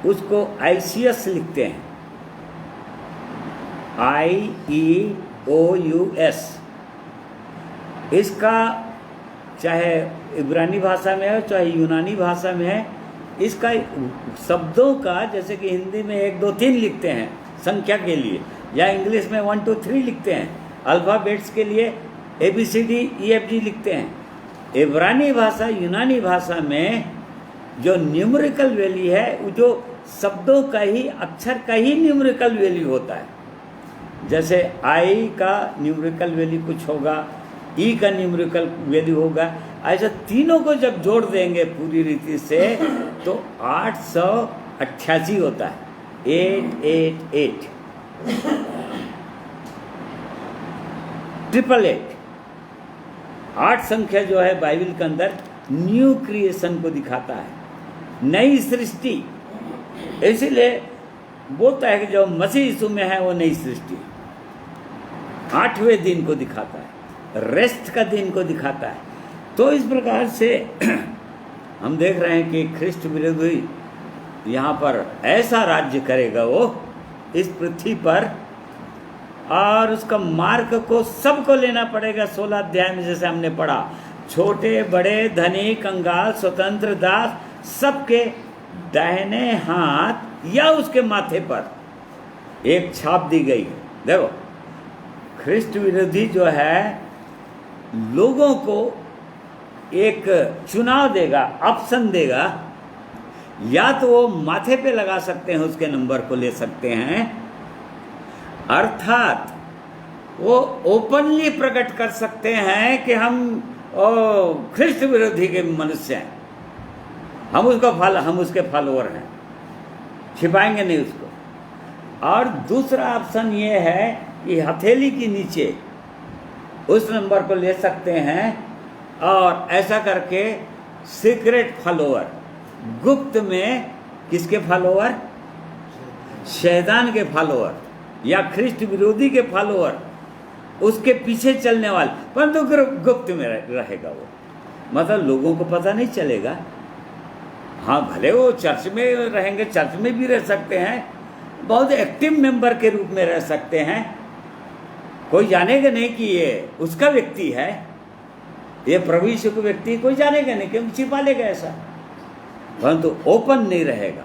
उसको आईसीएस लिखते हैं, IEOUS। इसका चाहे इब्रानी भाषा में है चाहे यूनानी भाषा में है, इसका शब्दों का, जैसे कि हिंदी में 1 2 3 लिखते हैं संख्या के लिए, या इंग्लिश में 1 2 3 लिखते हैं, अल्फ़ाबेट्स के लिए ABCD EFG लिखते हैं। इब्रानी भाषा, यूनानी भाषा में जो न्यूमेरिकल वैल्यू है, वो जो शब्दों का ही, अक्षर का ही न्यूमेरिकल वैल्यू होता है। जैसे I का न्यूमेरिकल वैल्यू कुछ होगा, E का न्यूमेरिकल वैल्यू होगा, ऐसा तीनों को जब जोड़ देंगे पूरी रीति से तो 888 होता है, 888, 888। 8 संख्या जो है बाइबल के अंदर न्यू क्रिएशन को दिखाता है, नई सृष्टि। इसीलिए बोलता है कि जो मसीह यीशु में है वो नई सृष्टि। 8वें दिन को दिखाता है, रेस्ट का दिन को दिखाता है। तो इस प्रकार से हम देख रहे हैं कि ख्रिस्ट विरोधी यहाँ पर ऐसा राज्य करेगा वो इस पृथ्वी पर, और उसका मार्ग को सबको लेना पड़ेगा। 16 अध्याय में जैसे हमने पढ़ा, छोटे बड़े, धनी कंगाल, स्वतंत्र दास, सबके दाहिने हाथ या उसके माथे पर एक छाप दी गई है। देखो, ख्रिस्ट विरोधी जो है लोगों को एक चुनाव देगा, ऑप्शन देगा, या तो वो माथे पे लगा सकते हैं, उसके नंबर को ले सकते हैं, अर्थात वो ओपनली प्रकट कर सकते हैं कि हम ख्रिस्त विरोधी के मनुष्य हैं, हम उसके फॉलोअर हैं, छिपाएंगे नहीं उसको। और दूसरा ऑप्शन ये है कि हथेली के नीचे उस नंबर को ले सकते हैं, और ऐसा करके सीक्रेट फॉलोअर, गुप्त में किसके फॉलोअर, शैतान के फॉलोअर या ख्रिस्ट विरोधी के फॉलोअर, उसके पीछे चलने वाले, परंतु गुप्त में रहेगा वो, मतलब लोगों को पता नहीं चलेगा। हाँ, भले वो चर्च में रहेंगे, चर्च में भी रह सकते हैं, बहुत एक्टिव मेंबर के रूप में रह सकते हैं, कोई जानेगा नहीं कि ये उसका व्यक्ति है, ये प्रभु यीशु का व्यक्ति, कोई जानेगा नहीं, क्योंकि छिपा लेगा ऐसा। परंतु ओपन नहीं रहेगा,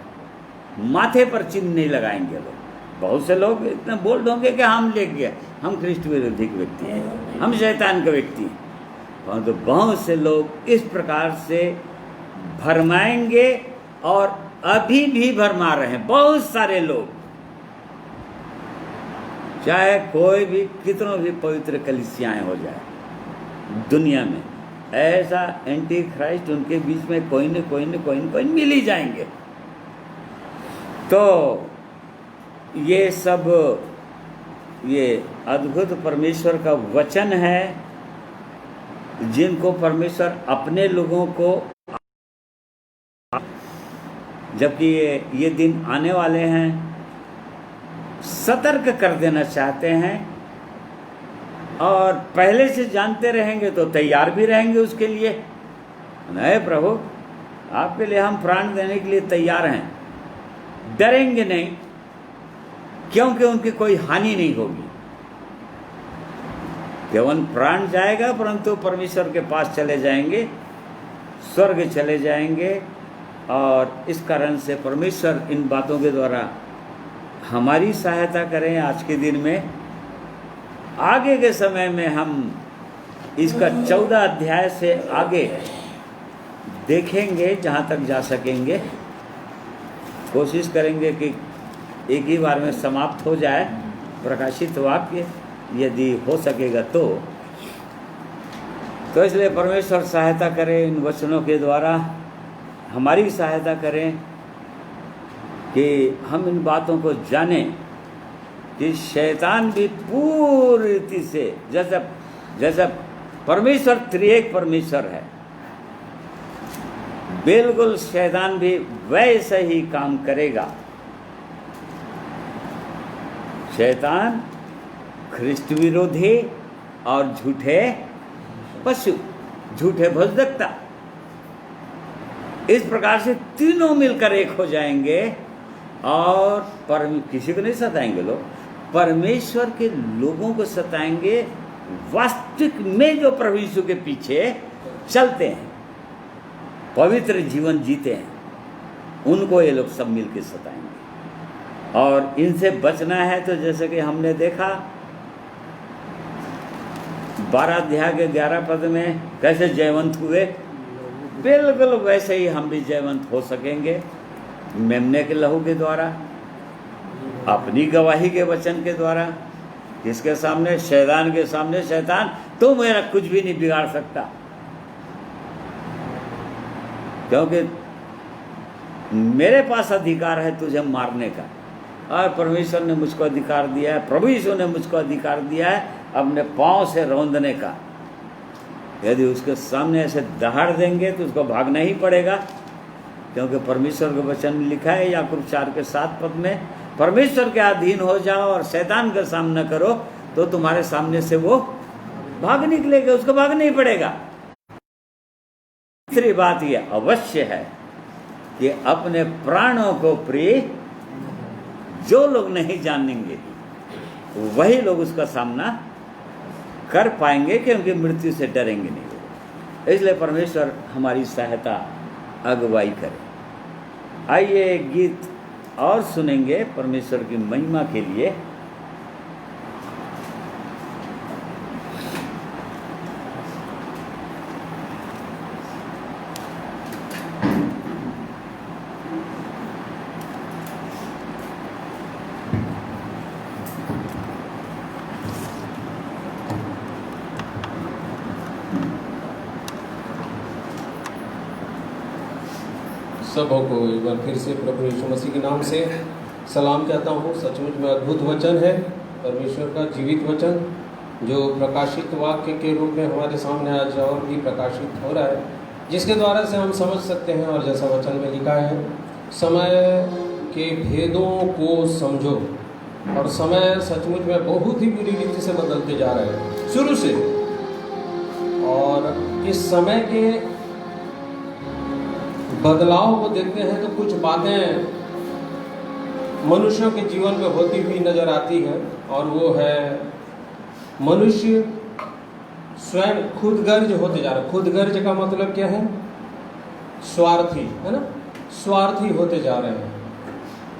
माथे पर चिन्ह नहीं लगाएंगे लोग। बहुत से लोग इतना बोल दोगे कि हम ले गए, हम ख्रिस्ट विरोधी के व्यक्ति हैं, हम शैतान के व्यक्ति हैं। परंतु बहुत से लोग इस प्रकार से भरमाएंगे, और अभी भी भरमा रहे हैं बहुत सारे लोग, चाहे कोई भी, कितनों भी पवित्र कलीसियाएं हो जाए दुनिया में, ऐसा एंटी क्राइस्ट उनके बीच में कोई न कोई मिल ही जाएंगे। तो ये सब, ये अद्भुत परमेश्वर का वचन है, जिनको परमेश्वर अपने लोगों को, जबकि ये दिन आने वाले हैं, सतर्क कर देना चाहते हैं, और पहले से जानते रहेंगे तो तैयार भी रहेंगे उसके लिए। नहीं प्रभु, आपके लिए हम प्राण देने के लिए तैयार हैं, डरेंगे नहीं, क्योंकि उनकी कोई हानि नहीं होगी। केवल प्राण जाएगा, परंतु परमेश्वर के पास चले जाएंगे, स्वर्ग चले जाएंगे। और इस कारण से परमेश्वर इन बातों के द्वारा हमारी सहायता करें आज के दिन में, आगे के समय में हम इसका 14 अध्याय से आगे देखेंगे जहाँ तक जा सकेंगे। कोशिश करेंगे कि एक ही बार में समाप्त हो जाए प्रकाशित वाक्य, यदि हो सकेगा तो इसलिए परमेश्वर सहायता करें इन वचनों के द्वारा, हमारी सहायता करें कि हम इन बातों को जानें कि शैतान भी पूरी रीति से जैसा परमेश्वर त्रिएक परमेश्वर है, बिल्कुल शैतान भी वैसे ही काम करेगा। शैतान ख्रिस्त विरोधी और झूठे पशु, झूठे भजदक्ता, इस प्रकार से तीनों मिलकर एक हो जाएंगे और किसी को नहीं सताएंगे लोग, परमेश्वर के लोगों को सताएंगे वास्तविक में जो प्रभु यीशु के पीछे चलते हैं, पवित्र जीवन जीते हैं, उनको ये लोग सब मिलकर सताएंगे। और इनसे बचना है तो जैसे कि हमने देखा 12 अध्याय के 11 पद में कैसे जयवंत हुए, बिल्कुल वैसे ही हम भी जयवंत हो सकेंगे मेमने के लहू के द्वारा, अपनी गवाही के वचन के द्वारा। किसके सामने? शैतान के सामने। शैतान तो मेरा कुछ भी नहीं बिगाड़ सकता, क्योंकि मेरे पास अधिकार है तुझे मारने का, और परमेश्वर ने मुझको अधिकार दिया है, प्रभु यीशु ने मुझको अधिकार दिया है अपने पांव से रौंदने का। यदि उसके सामने ऐसे दहाड़ देंगे तो उसको भागना ही पड़ेगा, क्योंकि परमेश्वर के वचन में लिखा है याकूब 4:7 पद में, परमेश्वर के अधीन हो जाओ और शैतान का सामना करो तो तुम्हारे सामने से वो भाग निकलेगा, उसको भागना ही पड़ेगा। तीसरी बात ये अवश्य है कि अपने प्राणों को प्रिय जो लोग नहीं जानेंगे वही लोग उसका सामना कर पाएंगे, क्योंकि मृत्यु से डरेंगे नहीं। इसलिए परमेश्वर हमारी सहायता अगुवाई करे। आइए एक गीत और सुनेंगे परमेश्वर की महिमा के लिए। सबों को एक बार फिर से प्रभु यीशु मसीह के नाम से सलाम कहता हूँ। सचमुच में अद्भुत वचन है, परमेश्वर का जीवित वचन जो प्रकाशित वाक्य के रूप में हमारे सामने आज और भी प्रकाशित हो रहा है, जिसके द्वारा से हम समझ सकते हैं। और जैसा वचन में लिखा है, समय के भेदों को समझो। और समय सचमुच में बहुत ही बुरी रीति से बदलते जा रहे हैं शुरू से, और इस समय के बदलाव को देखते हैं तो कुछ बातें मनुष्यों के जीवन में होती हुई नजर आती है, और वो है मनुष्य स्वयं खुदगर्ज होते जा रहा है। खुदगर्ज का मतलब क्या है? स्वार्थी, है ना, स्वार्थी होते जा रहे हैं।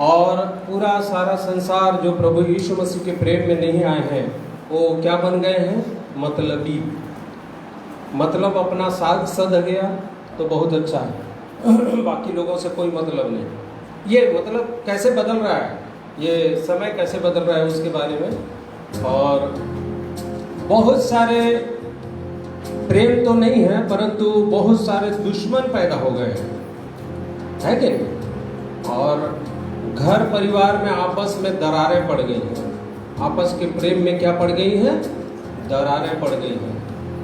और पूरा सारा संसार जो प्रभु यीशु मसीह के प्रेम में नहीं आए हैं वो क्या बन गए हैं? मतलबी। मतलब अपना साथ सध गया तो बहुत अच्छा है, बाकी लोगों से कोई मतलब नहीं। ये मतलब कैसे बदल रहा है, ये समय कैसे बदल रहा है उसके बारे में। और बहुत सारे प्रेम तो नहीं है, परंतु बहुत सारे दुश्मन पैदा हो गए हैं, है कि नहीं? और घर परिवार में आपस में दरारें पड़ गई हैं। आपस के प्रेम में क्या पड़ गई हैं? दरारें पड़ गई हैं।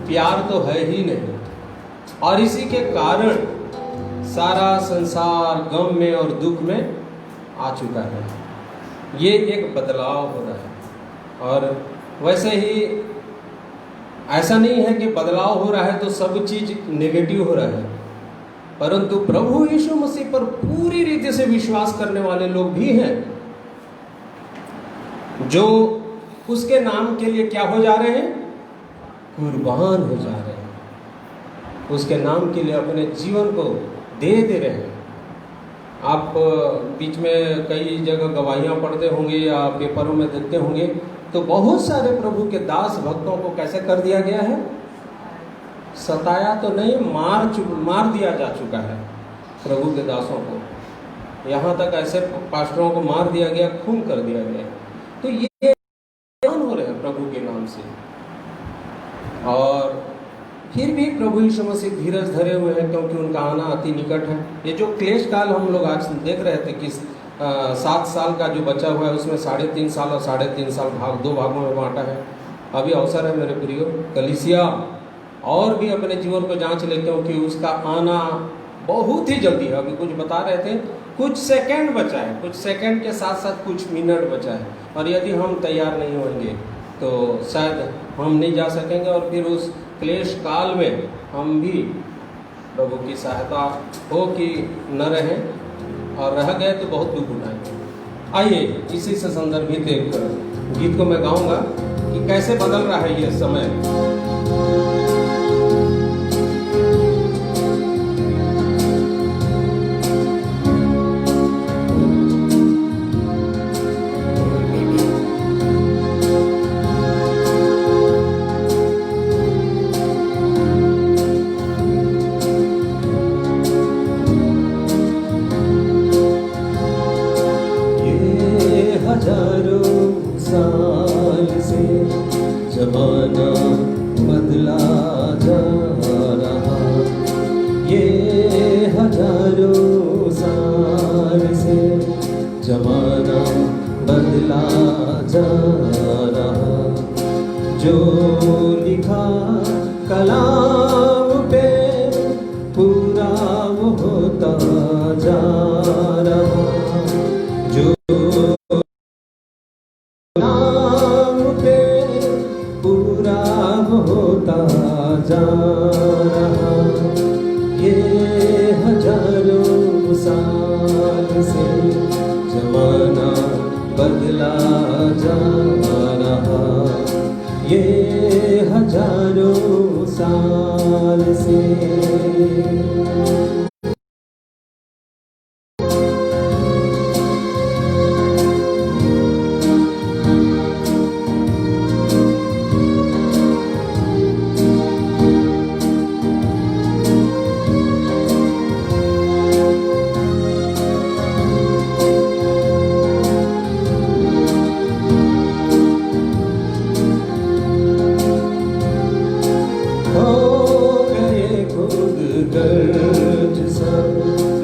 प्यार तो है ही नहीं, और इसी के कारण सारा संसार गम में और दुख में आ चुका है। ये एक बदलाव हो रहा है। और वैसे ही ऐसा नहीं है कि बदलाव हो रहा है तो सब चीज नेगेटिव हो रहा है, परंतु प्रभु यीशु मसीह पर पूरी रीति से विश्वास करने वाले लोग भी हैं जो उसके नाम के लिए क्या हो जा रहे हैं? कुर्बान हो जा रहे हैं। उसके नाम के लिए अपने जीवन को दे रहे हैं। आप बीच में कई जगह गवाहियाँ पढ़ते होंगे या पेपरों में देखते होंगे, तो बहुत सारे प्रभु के दास भक्तों को कैसे कर दिया गया है? सताया तो नहीं, मार दिया जा चुका है प्रभु के दासों को। यहाँ तक ऐसे पास्टरों को मार दिया गया, खून कर दिया गया। तो ये हो रहे हैं प्रभु के नाम से, और फिर भी प्रभु यीशु मसीह धीरज धरे हुए हैं, क्योंकि उनका आना अति निकट है। ये जो क्लेश काल हम लोग आज देख रहे थे कि 7 साल का जो बचा हुआ है उसमें 3.5 साल और 3.5 साल दो भागों में बांटा है। अभी अवसर है मेरे प्रियो, कलीसिया और भी अपने जीवन को जांच ले, क्योंकि उसका आना बहुत ही जल्दी है। अभी कुछ बता रहे थे, कुछ सेकंड बचा है, कुछ सेकंड के साथ साथ कुछ मिनट बचा है, और यदि हम तैयार नहीं होंगे तो शायद हम नहीं जा सकेंगे, और फिर उस क्लेश काल में हम भी प्रभु की सहायता हो कि न रहें, और रह गए तो बहुत दुख उठाएंगे। आइए इसी से संदर्भित एक गीत को मैं गाऊंगा कि कैसे बदल रहा है ये समय। जमाना बदला जा रहा, ये हजारों साल से जमाना बदला जा रहा। जो लिखा कलाम पे पूरा वो होता जा रहा। जो होता जा रहा, ये हजारों साल से जमाना बदला जा रहा, ये हजारों साल से।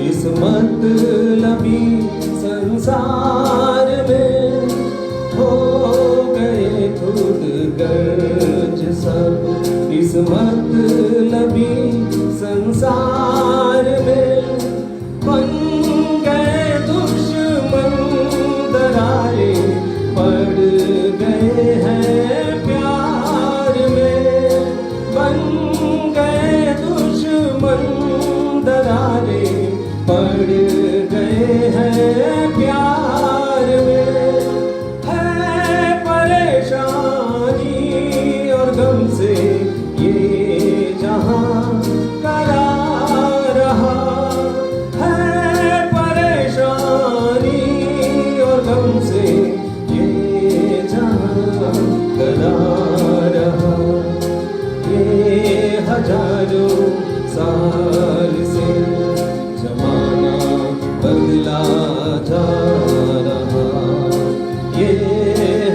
इस मतलबी संसार में हो गए खुद गर्ज सब। इस मतलबी संसार में बन गए दुश्मन दरारे, पड़ गए हैं प्यार में। बन गए दुश्मन दरारे, पड़ गए हैं प्यार में। है परेशानी और गम से ये जहां करा रहा। है परेशानी और गम से ये जहां करा रहा। ये हजारों साल से जमाना बदला जा रहा, ये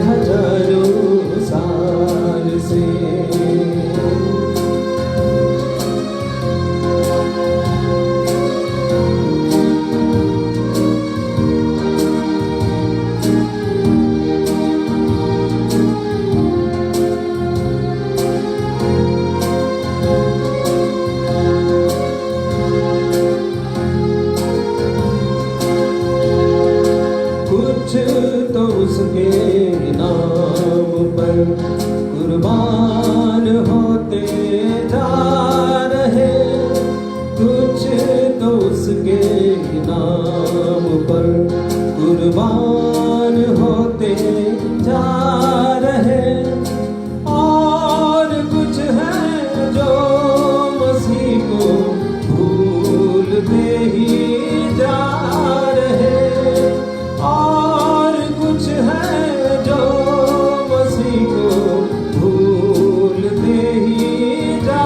हजारों साल से। कुछ तो उसके नाम पर कुर्बान होते जा रहे। कुछ तो उसके नाम पर कुर्बान होते जा रहे, और कुछ है जो मसीह को भूलते ही जा रहे। और कुछ है जो मसीह को भूलते ही जा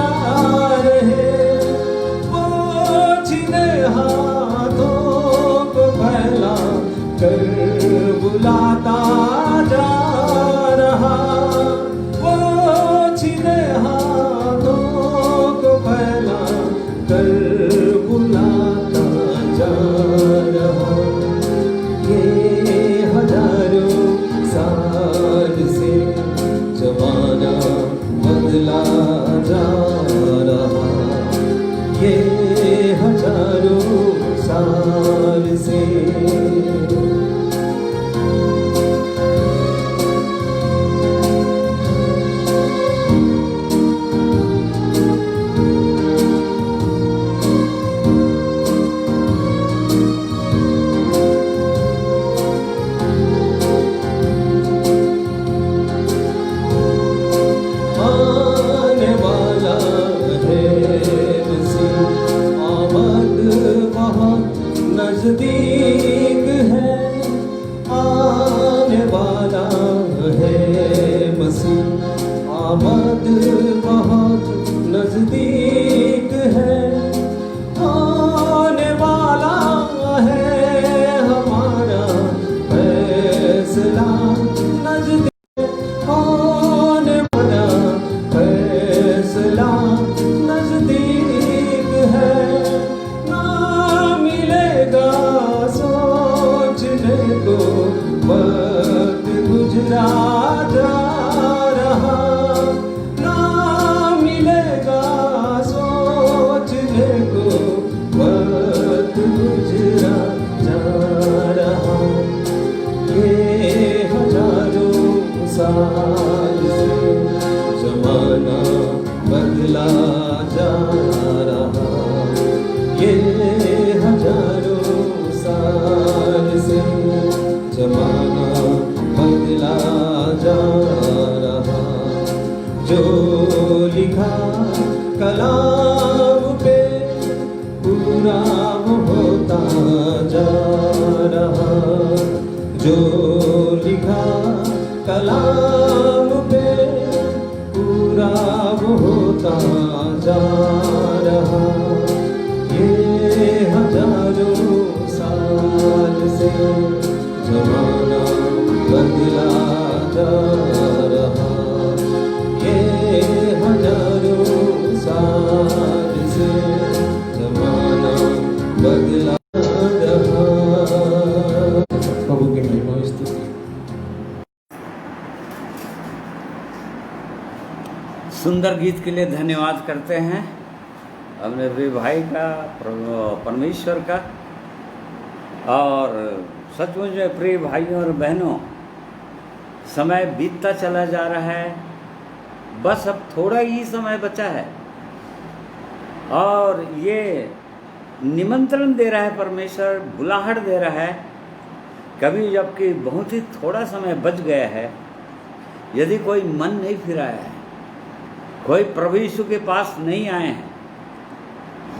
हजारों साल से। आने वाला है मसीह, आमद बहुत नजदीक है। आने वाला है मसीह, आमद बहुत नजदीक है। आने वाला है हमारा फैसला नजदीक, आने वाला फैसला नजदीक है। ना मिलेगा सोचने को वक्त गुजरा जा रहा, ना मिलेगा सोचने को वक्त गुजरा जा रहा। ये हजारों साल से जमाना बदला जा रहा। ये हजारों साल से जमाना बदला जा रहा। जो लिखा कलाम पे पूरा होता जा रहा। जो लिखा कलाम पे पूरा होता जा रहा। ये हजारों साल से जमाना बदला जा रहा। ये हजारों साल से जमाना बदला रहा। प्रभु की महिमा स्तुति। सुंदर गीत के लिए धन्यवाद करते हैं अपने वे भाई का, परमेश्वर का। और सचमुच में प्रिय भाइयों और बहनों, समय बीतता चला जा रहा है, बस अब थोड़ा ही समय बचा है। और ये निमंत्रण दे रहा है परमेश्वर, बुलाहट दे रहा है, कभी जबकि बहुत ही थोड़ा समय बच गया है। यदि कोई मन नहीं फिराया है, कोई प्रभु यीशु के पास नहीं आए हैं,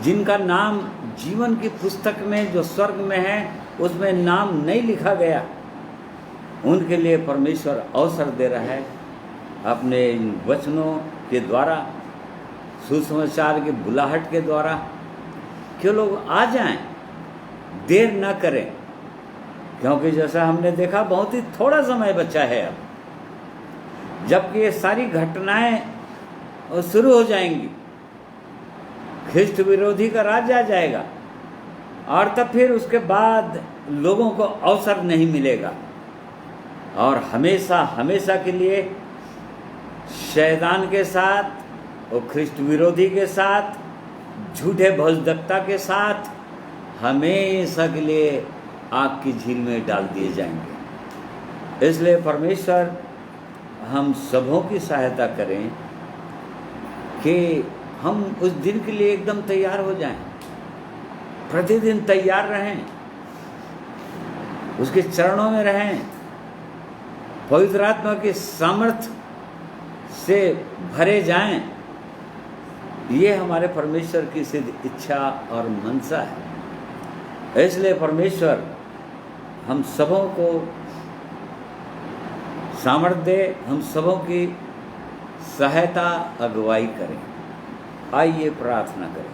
जिनका नाम जीवन की पुस्तक में जो स्वर्ग में है उसमें नाम नहीं लिखा गया, उनके लिए परमेश्वर अवसर दे रहा है अपने इन वचनों के द्वारा, सुसमाचार की बुलाहट के द्वारा, कि लोग आ जाएं, देर न करें, क्योंकि जैसा हमने देखा बहुत ही थोड़ा समय बचा है अब, जबकि ये सारी घटनाएं शुरू हो जाएंगी। ख्रिस्त विरोधी का राज आ जाएगा और तब फिर उसके बाद लोगों को अवसर नहीं मिलेगा, और हमेशा हमेशा के लिए शैतान के साथ और ख्रिस्त विरोधी के साथ, झूठे भविष्यवक्ता के साथ हमेशा के लिए आग की झील में डाल दिए जाएंगे। इसलिए परमेश्वर हम सबों की सहायता करें कि हम उस दिन के लिए एकदम तैयार हो जाएं, प्रतिदिन तैयार रहें, उसके चरणों में रहें, पवित्र आत्मा की सामर्थ्य से भरे जाएं। ये हमारे परमेश्वर की सिद्ध इच्छा और मनसा है। इसलिए परमेश्वर हम सबों को सामर्थ्य दे, हम सबों की सहायता अगुवाई करें। आइए प्रार्थना करें।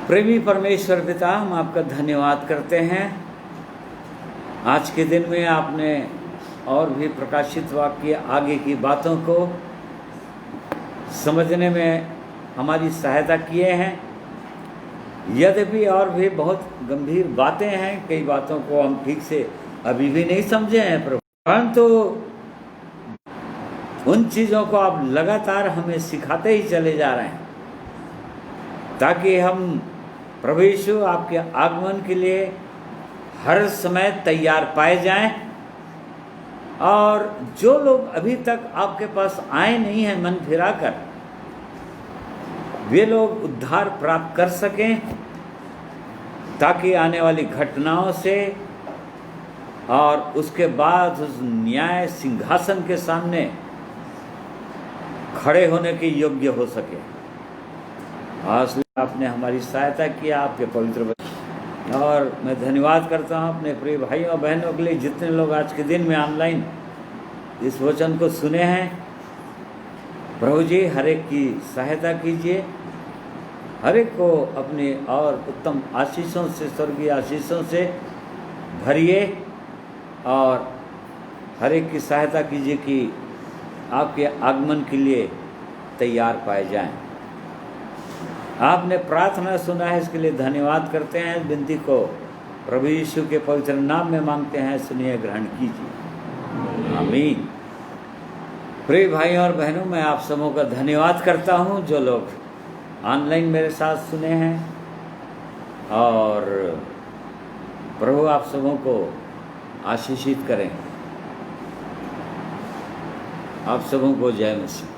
प्रेमी परमेश्वर पिता, हम आपका धन्यवाद करते हैं। आज के दिन में आपने और भी प्रकाशित वाक्य आगे की बातों को समझने में हमारी सहायता किए हैं। यद्यपि और भी बहुत गंभीर बातें हैं, कई बातों को हम ठीक से अभी भी नहीं समझे हैं प्रभु, परंतु उन चीज़ों को आप लगातार हमें सिखाते ही चले जा रहे हैं। ताकि हम प्रभु यीशु आपके आगमन के लिए हर समय तैयार पाए जाएं। और जो लोग अभी तक आपके पास आए नहीं हैं मन फिराकर, वे लोग उद्धार प्राप्त कर सकें, ताकि आने वाली घटनाओं से और उसके बाद उस न्याय सिंहासन के सामने खड़े होने के योग्य हो सके। आज आपने हमारी सहायता किया आपके पवित्र वचन, और मैं धन्यवाद करता हूँ अपने प्रिय भाइयों और बहनों के लिए जितने लोग आज के दिन में ऑनलाइन इस वचन को सुने हैं। प्रभु जी हर एक की सहायता कीजिए, हर एक को अपने और उत्तम आशीषों से, स्वर्गीय आशीषों से भरिए, और हर एक की सहायता कीजिए कि आपके आगमन के लिए तैयार पाए जाएं। आपने प्रार्थना सुना है, इसके लिए धन्यवाद करते हैं। इस विनती को प्रभु यीशु के पवित्र नाम में मांगते हैं, सुनिए, ग्रहण कीजिए, आमीन। प्रिय भाइयों और बहनों, मैं आप सबों का धन्यवाद करता हूं जो लोग ऑनलाइन मेरे साथ सुने हैं, और प्रभु आप सबों को आशीषित करें। आप सबों को जय मसीह।